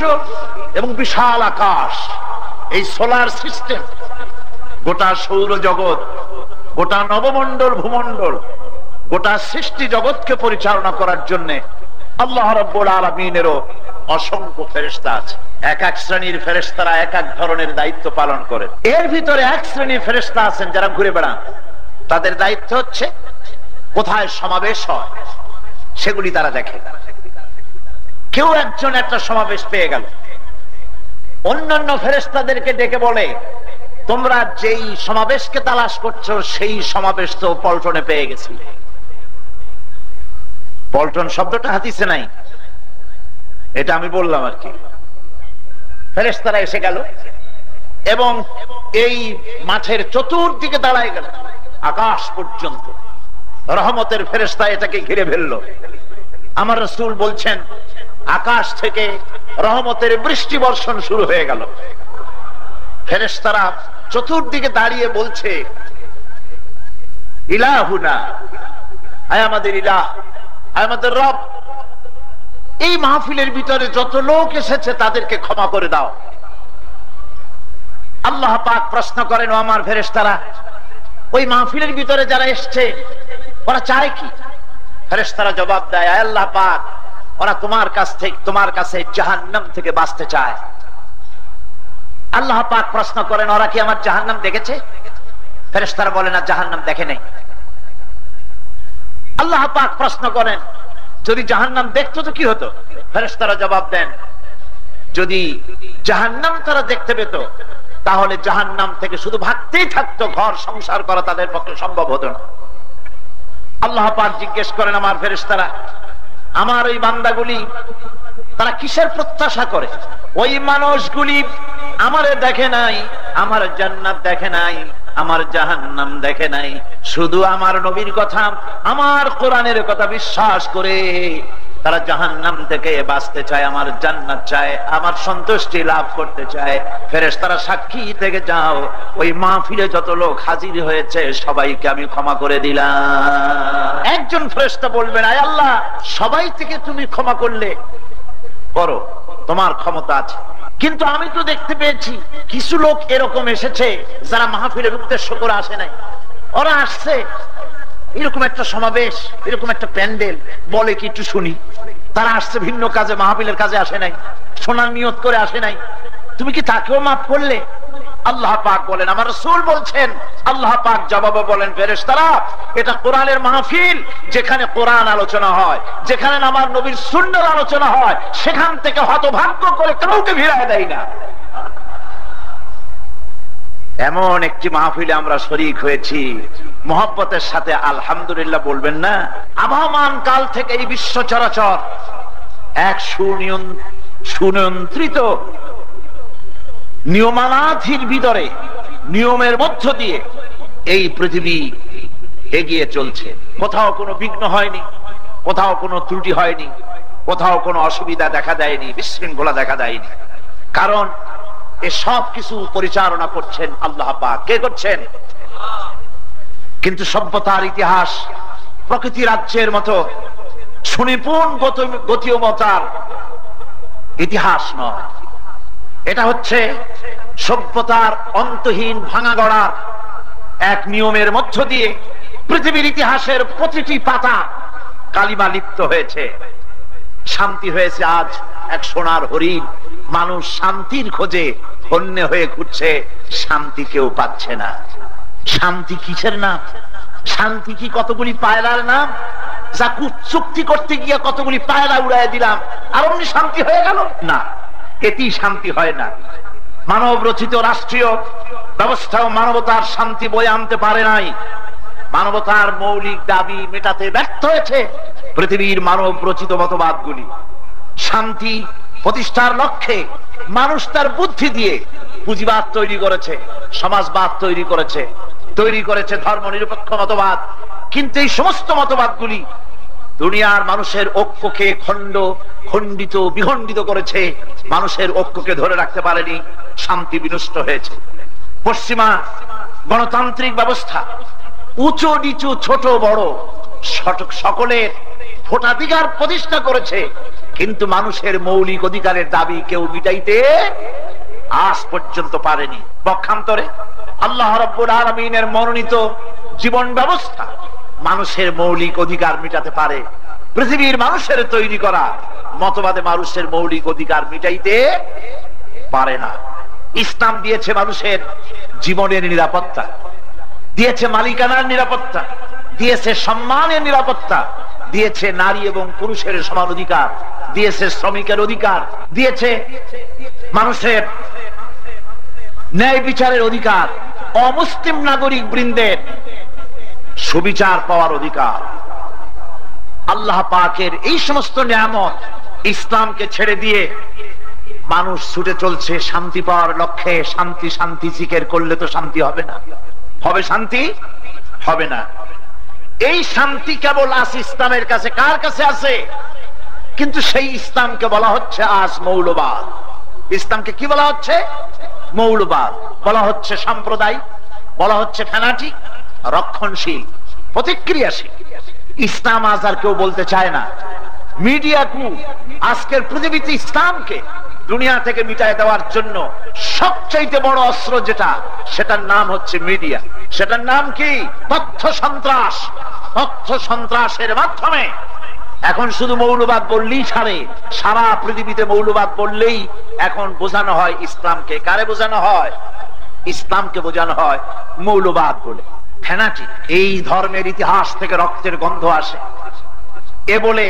এবং বিশাল আকাশ, এই সোলার সিস্টেম, গোটা সৌরজগৎ, গোটা নবমণ্ডল, ভূমণ্ডল, গোটা সৃষ্টি জগৎকে পরিচালনা করার জন্য আল্লাহ রাব্বুল আলামিনেরও অসংখ্য ফেরেশতা আছে। এক এক শ্রেণীর ফেরেশতারা এক এক ধরনের দায়িত্ব পালন করে। এর ভিতরে এক শ্রেণীর ফেরেশতা আছেন যারা ঘুরে বেড়ান। তাদের দায়িত্ব হচ্ছে কোথায় সমাবেশ হয় সেগুলি তারা দেখে। কেউ একজন একটা সমাবেশ পেয়ে গেল, অন্যান্য ফেরেশতাদেরকে ডেকে বলে, তোমরা যেই সমাবেশকে তালাশ করছো সেই সমাবেশ তো পল্টনে পেয়ে গেছি। পল্টন শব্দটা হাদিসে নাই, এটা আমি বললাম আর কি। ফেরেশতারা এসে গেল এবং এই মাঠের চতুর্দিকে দাঁড়ায় গেল, আকাশ পর্যন্ত রহমতের ফেরেশতা এটাকে ঘিরে ফেললো। আমার রাসূল বলছেন, আকাশ থেকে রহমতের বৃষ্টি বর্ষণ শুরু হয়ে গেল। ফেরেশতারা চতুর্দিকে দাঁড়িয়ে বলছে, ইলাহুনা, আয় আমাদের ইলাহ, আয় আমাদের রব, এই মাহফিলের ভিতরে যত লোক এসেছে তাদেরকে ক্ষমা করে দাও। আল্লাহ পাক প্রশ্ন করেন, ও আমার ফেরেশতারা, ওই মাহফিলের ভিতরে যারা এসছে ওরা চায় কি? ফেরেশতারা জবাব দেয়, আয় আল্লাহ পাক, ওরা তোমার কাছে জাহান্নাম থেকে বাঁচতে চায়। আল্লাহ পাক প্রশ্ন করেন, ওরা কি আমার জাহান্নাম দেখেছে? ফেরেশতারা বলে, না, জাহান্নাম দেখে নাই। আল্লাহ পাক প্রশ্ন করেন, যদি জাহান্নাম দেখতো তো কি হতো? ফেরেশতারা জবাব দেন, যদি জাহান্নাম তারা দেখতে পেত তাহলে জাহান্নাম থেকে শুধু ভাগতেই থাকতো, ঘর সংসার করা তাদের পক্ষে সম্ভব হতো না। আল্লাহ পাক জিজ্ঞেস করেন, আমার ফেরেশতারা, আমার ওই বান্দাগুলি তারা কিসের প্রত্যাশা করে? ওই মানুষগুলি আমারে দেখে নাই, আমার জান্নাত দেখে নাই, আমার জাহান্নাম দেখে নাই, শুধু আমার নবীর কথা, আমার কোরআনের কথা বিশ্বাস করে তারা জাহান্নাম থেকে বাঁচতে চায়, আমার জান্নাত চায়, আমার সন্তুষ্টি লাভ করতে চায়। ফেরেশতারা সাক্ষী থেকে যাও, ওই মাহফিলে যত লোক হাজির হয়েছে সবাইকে আমি ক্ষমা করে দিলাম। একজন ফেরেশতা বলবেন, আয় আল্লাহ, সবাই থেকে তুমি ক্ষমা করলে করো, তোমার ক্ষমতা আছে, কিন্তু আমি তো দেখতে পেয়েছি কিছু লোক এরকম এসেছে যারা মাহফিলের উদ্দেশ্য করে আসে নাই। ওরা আসছে এরকম একটা সমাবেশ, এরকম একটা প্যান্ডেল, বলে কি একটু শুনি। তারা আসছে ভিন্ন কাজে, মাহফিলের কাজে আসে নাই, শোনার নিয়ত করে আসে নাই। তুমি কি তাকেও মাফ করলে? আল্লাহ পাক বলেন, আমার রাসূল বলছেন, আল্লাহ পাক জবাবে বলেন, ফেরেশতারা, এটা কোরআনের মাহফিল, যেখানে কোরআন আলোচনা হয়, যেখানে আমার নবীর সুন্নাহর আলোচনা হয়, সেখান থেকে হতভাগ্য করে কাউকে ভিড়ায় দেয় না। এমন একটি মাহফিলে আমরা শরীক হয়েছি, মহব্বতের সাথে আলহামদুলিল্লাহ বলবেন না? আবহমান কাল থেকে এই বিশ্ব চরাচর এক সুনিয়ন্ত্রিত নিয়মানাধির ভিতরে, নিয়মের মধ্য দিয়ে এই পৃথিবী এগিয়ে চলছে। কোথাও কোনো বিঘ্ন হয়নি, কোথাও কোনো ত্রুটি হয়নি, কোথাও কোনো অসুবিধা দেখা দেয়নি, বিশৃঙ্খলা দেখা দেয়নি। কারণ এ সব কিছু পরিচালনা করছেন আল্লাহ পাক। কে করছেন? কিন্তু সভ্যতার ইতিহাস প্রকৃতি রাজ্যের মতো সুনিপুণ গতিমতার ইতিহাস নয়। এটা হচ্ছে সভ্যতার অন্তহীন ভাঙা গড়ার এক নিয়মের মধ্য দিয়ে পৃথিবীর ইতিহাসের প্রতিটি পাতা কালিমা লিপ্ত হয়েছে। শান্তি হয়েছে আজ এক সোনার হরিণ। মানুষ শান্তির খোঁজে হন্যে হয়ে ঘুরছে, শান্তি কেউ পাচ্ছে না। শান্তি কিসের নাম? শান্তি কি কতগুলি পায়রার নাম? যা চুক্তি করতে গিয়ে কতগুলি পায়রা উড়াই দিলাম আর অমনি শান্তি হয়ে গেল? না, এটি শান্তি হয় না। মানব রচিত রাষ্ট্রীয় ব্যবস্থাও মানবতার শান্তি বয়ে আনতে পারে নাই। মানবতার মৌলিক দাবি মেটাতে ব্যর্থ হয়েছে পৃথিবীর মানব রচিত মতবাদগুলি। শান্তি প্রতিষ্ঠার লক্ষ্যে মানুষ তার বুদ্ধি দিয়ে পুঁজিবাদ তৈরি করেছে, সমাজবাদ তৈরি করেছে ধর্ম নিরপেক্ষ মতবাদ। কিন্তু এই সমস্ত মতবাদগুলি দুনিয়ার মানুষের ঐক্যকে বিখণ্ডিত করেছে, মানুষের ঐক্যকে ধরে রাখতে পারেনি, শান্তি বিনষ্ট হয়েছে। পশ্চিমা গণতান্ত্রিক ব্যবস্থা উঁচু নিচু ছোট বড় সকলের ভোটাধিকার প্রতিষ্ঠা করেছে, কিন্তু মানুষের মৌলিক অধিকারের দাবি কেউ মিটাইতে আজ পর্যন্ত পারেনি। পক্ষান্তরে আল্লাহ রাব্বুল আলামিনের মনোনীত জীবন ব্যবস্থা মানুষের মৌলিক অধিকার মিটাতে পারে। পৃথিবীর মানুষের তৈরি করা মতবাদে মানুষের মৌলিক অধিকার মিটাইতে পারে না। ইসলাম দিয়েছে মানুষের জীবনের নিরাপত্তা, দিয়েছে মালিকানার নিরাপত্তা, দিয়েছে সম্মানের নিরাপত্তা, দিয়েছে নারী এবং পুরুষের সমান অধিকার, দিয়েছে শ্রমিকের অধিকার, দিয়েছে মানুষের ন্যায় বিচারের অধিকার, অমুসলিম নাগরিক বৃন্দের সুবিচার পাওয়ার অধিকার। আল্লাহ পাকের এই সমস্ত নিয়ামত ইসলামকে ছেড়ে দিয়ে মানুষ ছুটে চলছে শান্তি পাওয়ার লক্ষ্যে। শান্তি জিকির করলে তো শান্তি হবে না, শান্তি হবে না। এই শান্তি কেবল আছে ইসলামের কাছে। কার কাছে আছে? কিন্তু সেই ইসলামকে বলা হচ্ছে আজ মৌলবাদ। ইসলামকে কি বলা হচ্ছে? মৌলবাদ বলা হচ্ছে, সাম্প্রদায়িক বলা হচ্ছে, ফ্যানাটিক, রক্ষণশীল, প্রতিক্রিয়াশীল। ইসলাম আজ আর কেউ বলতে চায় না। মিডিয়া আজকের পৃথিবীতে ইসলামকে দুনিয়া থেকে মিটায় দেওয়ার জন্য সবচাইতে বড় অস্ত্র যেটা, সেটার নাম হচ্ছে মিডিয়া। সেটার নাম কি? তথ্য সন্ত্রাস। তথ্য সন্ত্রাসের মাধ্যমে এখন শুধু মৌলবাদ বললেই ছাড়ে, সারা পৃথিবীতে মৌলবাদ বললেই এখন বোঝানো হয় ইসলামকে। কারে বোঝানো হয়? ইসলামকে বোঝানো হয় মৌলবাদ বলে। ফ্যানাটিক, এই ধর্মের ইতিহাস থেকে রক্তের গন্ধ আসে এ বলে,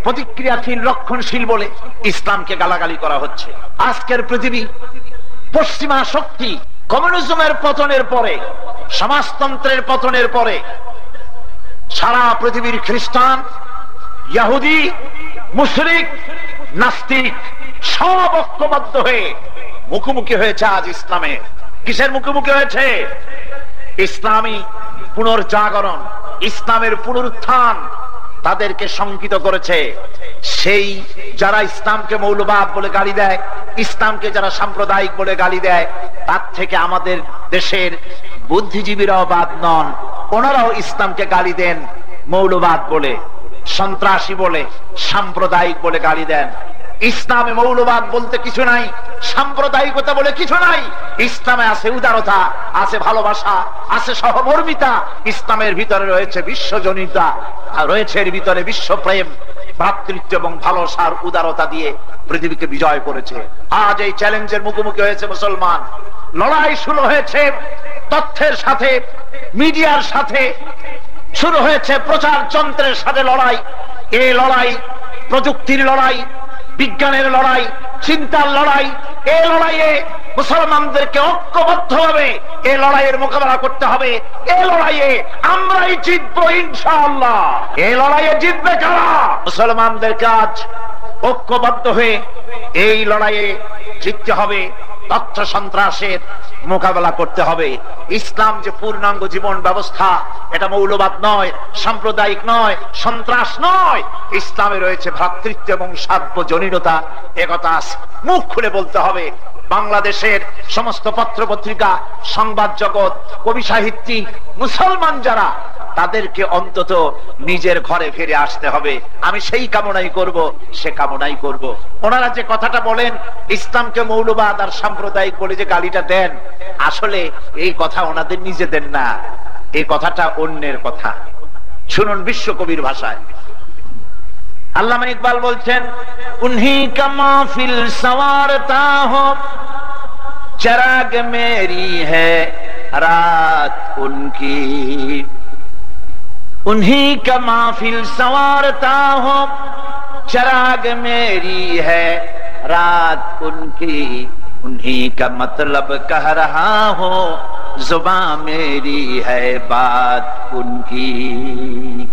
প্রতিক্রিয়াশীল, রক্ষণশীল বলে ইসলামকে গালাগালি করা হচ্ছে। আজকের পৃথিবী পশ্চিমা শক্তি কমিউনিজমের পতনের পরে, সমাজতন্ত্রের পতনের পরে সারা পৃথিবীর খ্রিস্টান, ইহুদি, মুশরিক, নাস্তিক সব ঐক্যবদ্ধ হয়ে মুখোমুখি হয়েছে আজ ইসলামের। কিসের মুখোমুখি হয়েছে? ইসলামী পুনর্জাগরণ, ইসলামের পুনরুত্থান তাদেরকে শঙ্কিত করেছে। সেই যারা ইসলামকে মৌলবাদ বলে গালি দেয়, ইসলামকে যারা সাম্প্রদায়িক বলে গালি দেয়, তার থেকে আমাদের দেশের বুদ্ধিজীবীরাও বাদ নন। ওনারাও ইসলামকে গালি দেন মৌলবাদ বলে, সন্ত্রাসী বলে, সাম্প্রদায়িক বলে গালি দেন। ইসলামে মৌলবাদ বলতে কিছু নাই, সাম্প্রদায়িকতা বলে কিছু নাই। ইসলামে আছে উদারতা, আছে ভালোবাসা, আছে সহমর্মিতা। ইসলামের ভিতরে রয়েছে বিশ্বজনীনতা, রয়েছে এর ভিতরে বিশ্বপ্রেম, ভ্রাতৃত্ব এবং ভালোবাসার উদারতা দিয়ে পৃথিবীকে বিজয় করেছে। আজ এই চ্যালেঞ্জের মুখোমুখি হয়েছে মুসলমান। লড়াই শুরু হয়েছে তথ্যের সাথে, মিডিয়ার সাথে, শুরু হয়েছে প্রচার যন্ত্রের সাথে লড়াই। এই লড়াই প্রযুক্তির লড়াই, বিজ্ঞানের লড়াই, চিন্তার লড়াই। এই লড়াইয়ে মুসলমানদেরকে ঐক্যবদ্ধভাবে এই লড়াইয়ের মোকাবেলা করতে হবে। এই লড়াইয়ে আমরাই জিতবো ইনশাআল্লাহ। এই লড়াইয়ে জিতবে কারা? মুসলমানদেরকে আজ ঐক্যবদ্ধ হয়ে এই লড়াইয়ে জিততে হবে। তথ্য সন্ত্রাসের মোকাবেলা করতে হবে। ইসলাম যে পূর্ণাঙ্গ জীবন ব্যবস্থা, এটা মৌলবাদ নয়, সাম্প্রদায়িক নয়, সন্ত্রাস নয়। ইসলামে রয়েছে ভ্রাতৃত্ব এবং সার্বজনীনতা। একথা মুখ খুলে বলতে হবে। বাংলাদেশের সমস্ত পত্র পত্রিকা, সংবাদ জগৎ, কবি সাহিত্যিক, মুসলমান যারা, তাদেরকে অন্তত নিজের ঘরে ফিরে আসতে হবে। আমি সেই কামনাই করব, সে কামনাই করব। ওনারা যে কথাটা বলেন ইসলামকে মৌলবাদ আর সাম্প্রদায়িক বলে যে গালিটা দেন, আসলে এই কথা ওনাদের নিজেদের না, এই কথাটা অন্যের কথা। শুনুন বিশ্বকবির ভাষায়। আল্লামা ইকবাল বলছেন, উনহি কা মাহফিল সওয়ারতা হো, চিরাগ মেরি হ্যায় রাত উনকি। उन्हीं का महफिल संवारता हूं, चिराग मेरी है रात उनकी। उन्हीं का मतलब कह रहा हो, जुबान मेरी है बात उनकी।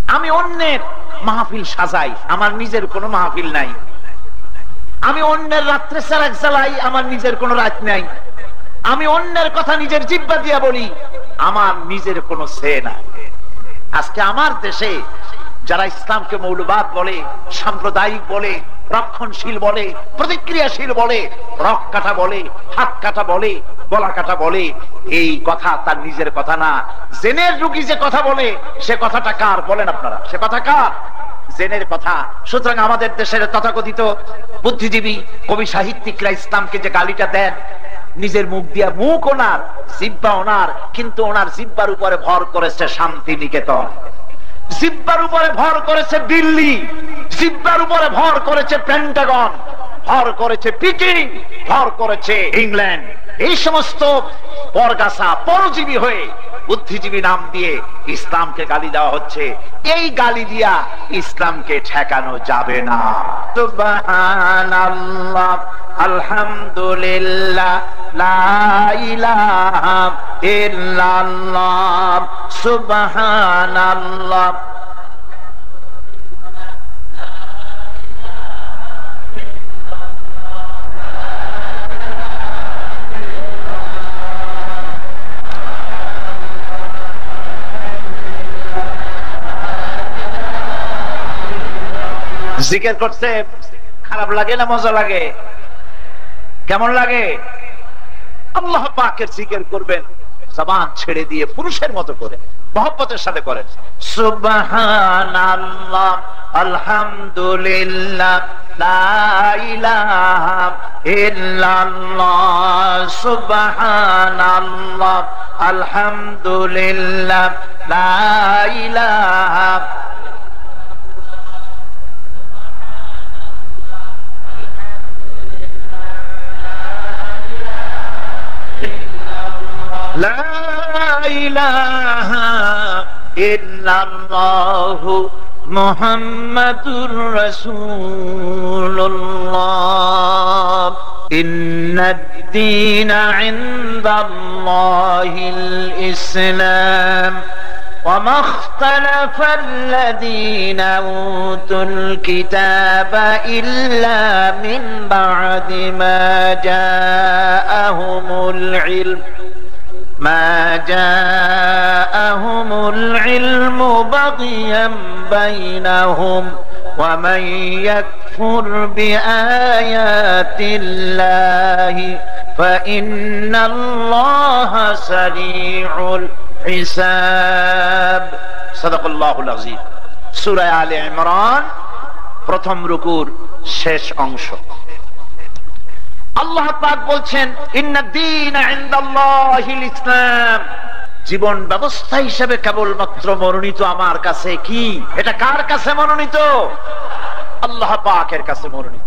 আমি অন্যের মাহফিল সাজাই, আমার নিজের কোনো মাহফিল নাই। আমি অন্যের রাত্রে সারাক জ্বালাই, আমার নিজের কোনো রাত নাই। আমি অন্যের কথা নিজের জিহ্বা দিয়া বলি, আমার নিজের কোনো সে নাই। আজকে আমার দেশে যারা ইসলামকে মৌলবাদ বলে, সাম্প্রদায়িক বলে, রক্ষণশীল বলে, প্রতিক্রিয়াশীল বলে, রক কাটা বলে, হাত কাটা বলে, গলা কাটা বলে, এই কথা তার নিজের কথা না। জেনের রুগী যে কথা বলে, সে কথাটা কার বলেন আপনারা? সে কথা কার? জেনের কথা। সুতরাং আমাদের দেশের তথাকথিত বুদ্ধিজীবী কবি সাহিত্যিকরা ইসলামকে যে গালিটা দেন, নিজের মুখ দিয়া, মুখ ওনার, জিহ্বা ওনার, কিন্তু ওনার জিহ্বার উপরে ভর করেছে শান্তি নিকেতন, জিহ্বার উপরে ভর করেছে দিল্লি, জিহ্বার উপরে ভর করেছে পেন্টাগন, ভর করেছে পিকিং, ভর করেছে ইংল্যান্ড। এই সমস্ত পরগাছা পরজীবী হয়ে বুদ্ধিজীবী নাম দিয়ে ইসলামকে গালি দেওয়া হচ্ছে। এই গালি দিয়া ইসলামকে ঠেকানো যাবে না। সুবহানাল্লাহ, আলহামদুলিল্লাহ, লা ইলাহা ইল্লাল্লাহ, সুবহানাল্লাহ। জিকির করতে খারাপ লাগে না মজা লাগে? কেমন লাগে? আল্লাহ পাকের জিকির করবেন জবান ছেড়ে দিয়ে পুরুষের মতো করে মহব্বতের সাথে করেন। সুবহানাল্লাহ, আলহামদুলিল্লাহ, লা ইলাহা ইল্লাল্লাহ, সুবহানাল্লাহ, আলহামদুলিল্লাহ, লা ইলাহা লা ইলাহা ইল্লাল্লাহু মুহাম্মাদুর রাসূলুল্লাহ। ইন্নাদ-দীনা ইনদাল্লাহিল ইসলাম وما اختلف الذين أوتوا الكتاب إلا من بعد ما جاءهم العلم بغيا بينهم ومن يكفر بآيات الله فإن الله سريع হিসাব। সাদাকাল্লাহুল আযীম। সূরা আলে ইমরান প্রথম রুকুর শেষ অংশ। আল্লাহ পাক বলছেন, ইন্নাদ-দীনা ইনদাল্লাহিল ইসলাম, জীবন ব্যবস্থা হিসেবে কেবলমাত্র মনোনীত আমার কাছে। কি এটা কার কাছে মনোনীত? আল্লাহ পাকের কাছে মনোনীত।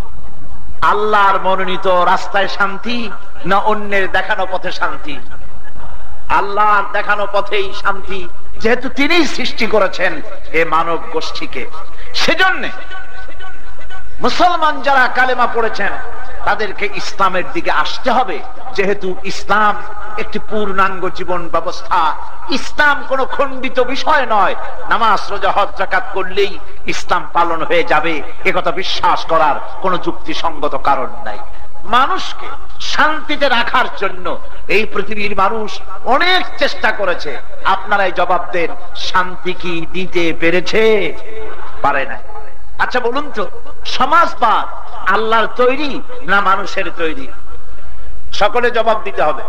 আল্লাহর মনোনীত রাস্তায় শান্তি না অন্যের দেখানো পথে শান্তি? আল্লাহর দেখানো পথেই শান্তি, যেহেতু তিনি সৃষ্টি করেছেন এ মানব গোষ্ঠীকে। সেজন্য মুসলমান যারা কালেমা পড়েছেন তাদেরকে ইসলামের দিকে আসতে হবে, যেহেতু ইসলাম একটি পূর্ণাঙ্গ জীবন ব্যবস্থা। ইসলাম কোনো খণ্ডিত বিষয় নয়। নামাজ রোজা হজ যাকাত করলেই ইসলাম পালন হয়ে যাবে, একথা বিশ্বাস করার কোনো যুক্তিসঙ্গত কারণ নাই। মানুষকে শান্তিতে রাখার জন্য এই পৃথিবীর মানুষ অনেক চেষ্টা করেছে। আপনারাই জবাব দেন, শান্তি কি দিতে পেরেছে? পারে না। আচ্ছা বলুন তো, সমাজবাদ আল্লাহর তৈরি না মানুষের তৈরি? সকলে জবাব দিতে হবে।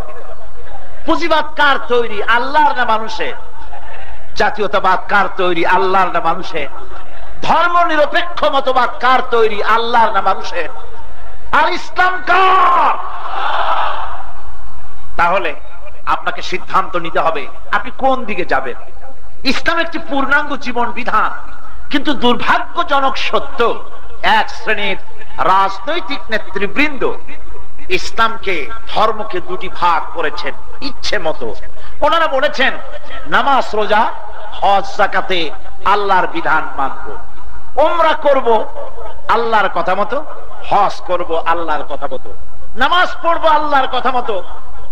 পুঁজিবাদ কার তৈরি, আল্লাহর না মানুষের? জাতীয়তাবাদ কার তৈরি, আল্লাহর না মানুষের? ধর্ম নিরপেক্ষ মতবাদ কার তৈরি, আল্লাহর না মানুষের? আর ইসলাম কার? তাহলে আপনাকে সিদ্ধান্ত নিতে হবে আপনি কোন দিকে যাবেন। ইসলাম একটি পূর্ণাঙ্গ জীবন বিধান, কিন্তু দুর্ভাগ্যজনক সত্য, এক শ্রেণীর রাজনৈতিক নেতৃবৃন্দ ইসলামকে, ধর্মকে দুটি ভাগ করেছেন ইচ্ছে মতো। ওনারা বলেছেন নামাজ রোজা হজ যাকাতে আল্লাহর বিধান মানব, উমরা করব আল্লাহর কথা মতো, হজ করব আল্লাহর কথা মতো, নামাজ পড়বো আল্লাহর কথা মতো,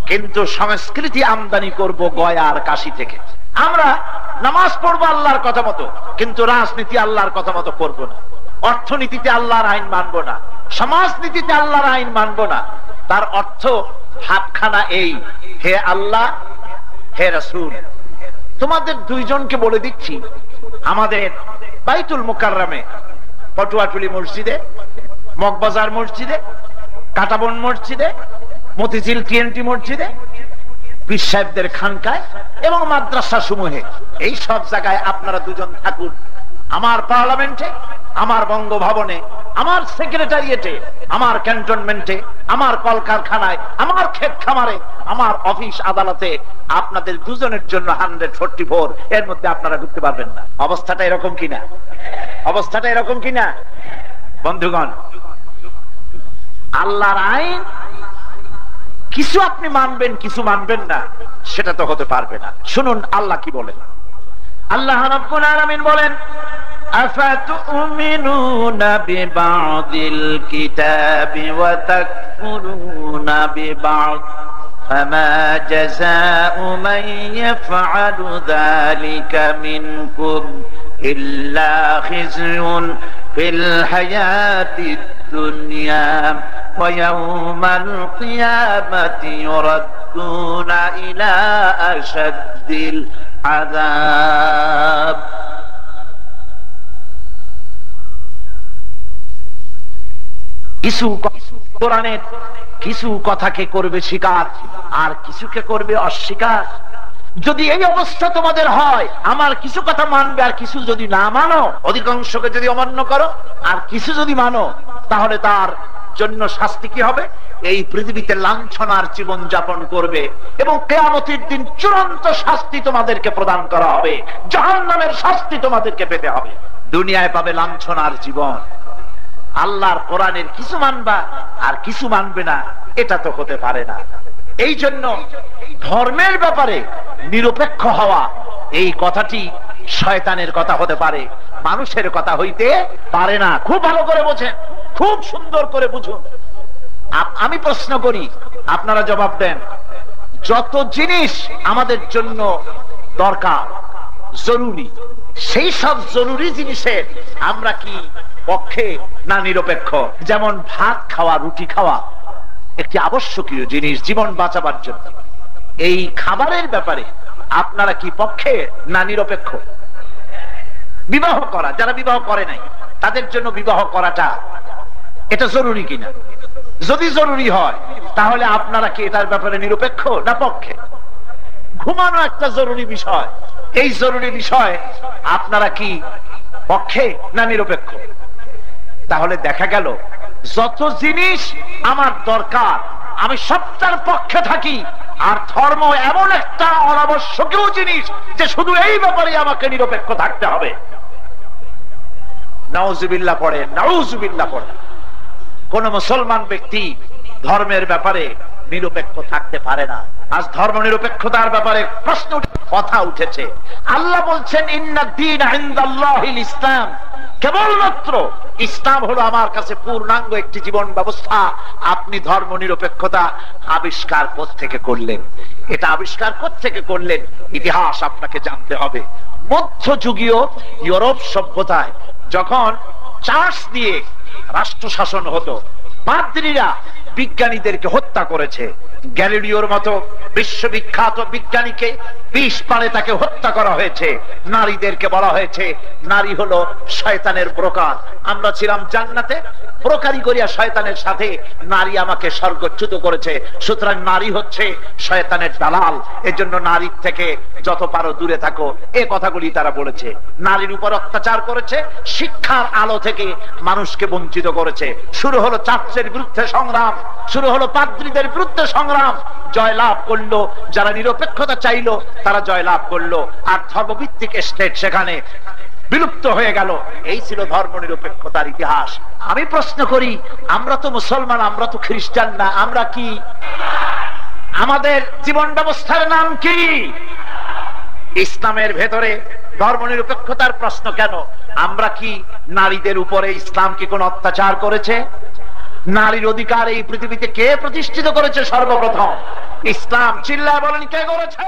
কিন্তু সংস্কৃতি আমদানি করব গয়া আর কাশি থেকে। আমরা নামাজ পড়বো আল্লাহর কথা মতো, কিন্তু রাজনীতি আল্লাহর কথা মতো করব না, অর্থনীতিতে আল্লাহর আইন মানবো না, সমাজনীতিতে আল্লাহর আইন মানবো না। তার অর্থ হাতখানা এই, হে আল্লাহ, হে রাসূল। তোমাদের দুইজনকে বলে দিচ্ছি, আমাদের বাইতুল মুকাররমে, পটুয়াটুলি মসজিদে, মগবাজার মসজিদে, কাটাবন মসজিদে, মতিঝিল টিএনটি মসজিদে, পীর সাহেবদের খানকায় এবং মাদ্রাসা সমূহে, এই সব জায়গায় আপনারা দুজন থাকুন। আমার পার্লামেন্টে, আমার বঙ্গভবনে, আমার সেক্রেটারিয়েটে, আমার ক্যান্টনমেন্টে, আমার কলকারখানায়, আমার ক্ষেত খামারে, আমার অফিস আদালতে আপনাদের দুজনের জন্য 144, এর মধ্যে আপনারা ঢুকতে পারবেন না। অবস্থাটা এরকম কিনা? অবস্থাটা এরকম কিনা? বন্ধুগণ, আল্লাহর আইন কিছু আপনি মানবেন, কিছু মানবেন না, সেটা তো হতে পারবে না। শুনুন আল্লাহ কি বলেন। আল্লাহ রাব্বুল আলামিন বলেন, আফাতুমিনুনা বিবাদিল কিতাবি ওয়া তাকফুরুনা বিবাদ ফামা জাযাউ মান ইয়াফআলু যালিকা মিনকুম ইল্লা খিজয়ুন ফিল হায়াতিদ দুনিয়া ওয়া ইয়াওমাল কিয়ামাতি ইউরাদ্দুনা ইলা আশাদ্দিল আযাব। কিছু কোরআনের কিছু কথাকে করবে স্বীকার, আর কিছুকে করবে অস্বীকার। যদি এই অবস্থা তোমাদের হয়, আমার কিছু কথা মানবে আর কিছু যদি না মানো, অধিকাংশকে যদি অমান্য করো আর কিছু যদি মানো, তাহলে তার জন্য শাস্তি কি হবে? এই পৃথিবীতে লাঞ্ছনার জীবন যাপন করবে এবং কিয়ামতের দিন চূড়ান্ত শাস্তি তোমাদেরকে প্রদান করা হবে, জাহান্নামের শাস্তি তোমাদেরকে পেতে হবে। দুনিয়ায় পাবে লাঞ্ছনার জীবন। আল্লাহর কোরআনের কিছু মানবা আর কিছু মানবে না, এটা তো হতে পারে না। এই জন্য ধর্মের ব্যাপারে নিরপেক্ষ হওয়া, এই কথাটি শয়তানের কথা হতে পারে, মানুষের কথা হইতে পারে না। খুব ভালো করে বোঝেন, খুব সুন্দর করে বুঝুন। আমি প্রশ্ন করি, আপনারা জবাব দেন। যত জিনিস আমাদের জন্য দরকার, জরুরি, সেই সব জরুরি জিনিসের আমরা কি পক্ষে না নিরপেক্ষ? যেমন ভাত খাওয়া, রুটি খাওয়া একটি আবশ্যকীয় জিনিস জীবন বাঁচাবার জন্য। এই খাবারের ব্যাপারে আপনারা কি পক্ষে না নিরপেক্ষ? বিবাহ করা, যারা বিবাহ করে নাই তাদের জন্য বিবাহ করাটা এটা জরুরি কিনা? যদি জরুরি হয় তাহলে আপনারা কি এটার ব্যাপারে নিরপেক্ষ না পক্ষে? ঘুমানো একটা জরুরি বিষয়, এই জরুরি বিষয় আপনারা কি পক্ষে না নিরপেক্ষ? তাহলে দেখা গেল যত জিনিস আমার দরকার আমি সবটার পক্ষে থাকি, আর ধর্ম এমন একটা অনাবশ্যকীয় জিনিস যে শুধু এই ব্যাপারে আমাকে নিরপেক্ষ থাকতে হবে। নাউজুবিল্লাহ পড়ে, নাউজুবিল্লাহ পড়ে। কোন মুসলমান ব্যক্তি ধর্মের ব্যাপারে নিরপেক্ষ থাকতে পারে না। আজ ধর্ম নিরপেক্ষতার ব্যাপারে প্রশ্ন কথা উঠেছে। আল্লাহ বলছেন, ইন্নাদ-দীন ইনদাল্লাহিল ইসলাম, কেবলমাত্র ইসলাম হলো আমার কাছে পূর্ণাঙ্গ একটি জীবন ব্যবস্থা। আপনি ধর্ম নিরপেক্ষতা আবিষ্কার কোত্থেকে করলেন? এটা আবিষ্কার কোত্থেকে করলেন? ইতিহাস আপনাকে জানতে হবে। মধ্যযুগীয় ইউরোপ সভ্যতায় যখন চার্চ দিয়ে রাষ্ট্র শাসন হতো, পাদ্রীরা বিজ্ঞানীদেরকে হত্যা করেছে। গ্যালিলিওর মতো বিশ্ববিখ্যাত বিজ্ঞানীকে বিষ পানে তাকে হত্যা করা হয়েছে। নারীদেরকে বলা হয়েছে নারী হলো শয়তানের ব্রোকার। আমরা ছিলাম জান্নাতে, ব্রোকারি করিয়া শয়তানের সাথে নারী আমাকে স্বর্গচ্যুত করেছে, সুতরাং নারী হচ্ছে শয়তানের দালাল, এজন্য নারীর থেকে যত পারো দূরে থাকো, এ কথাগুলি তারা বলেছে। নারীর উপর অত্যাচার করেছে, শিক্ষার আলো থেকে মানুষকে বঞ্চিত করেছে। শুরু হলো চার্চের বিরুদ্ধে সংগ্রাম, শুরু হলো পাদ্রীদের বিরুদ্ধে সংগ্রাম। জয়লাভ করলো যারা নিরপেক্ষতা চাইলো, তারা জয়লাভ করলো, আর ধর্মভিত্তিক স্টেট সেখানে বিলুপ্ত হয়ে গেল। এই ছিল ধর্ম নিরপেক্ষতার ইতিহাস। আমি প্রশ্ন করি, আমরা তো মুসলমান, আমরা তো খ্রিস্টান না, আমরা কি? আমাদের জীবন ব্যবস্থার নাম কি? ইসলামের ভেতরে ধর্ম নিরপেক্ষতার প্রশ্ন কেন? আমরা কি নারীদের উপরে ইসলাম কি কোন অত্যাচার করেছে? নারীর অধিকার এই পৃথিবীতে কে প্রতিষ্ঠিত করেছে সর্বপ্রথম? ইসলাম। চিল্লায় বলেন কে করেছে?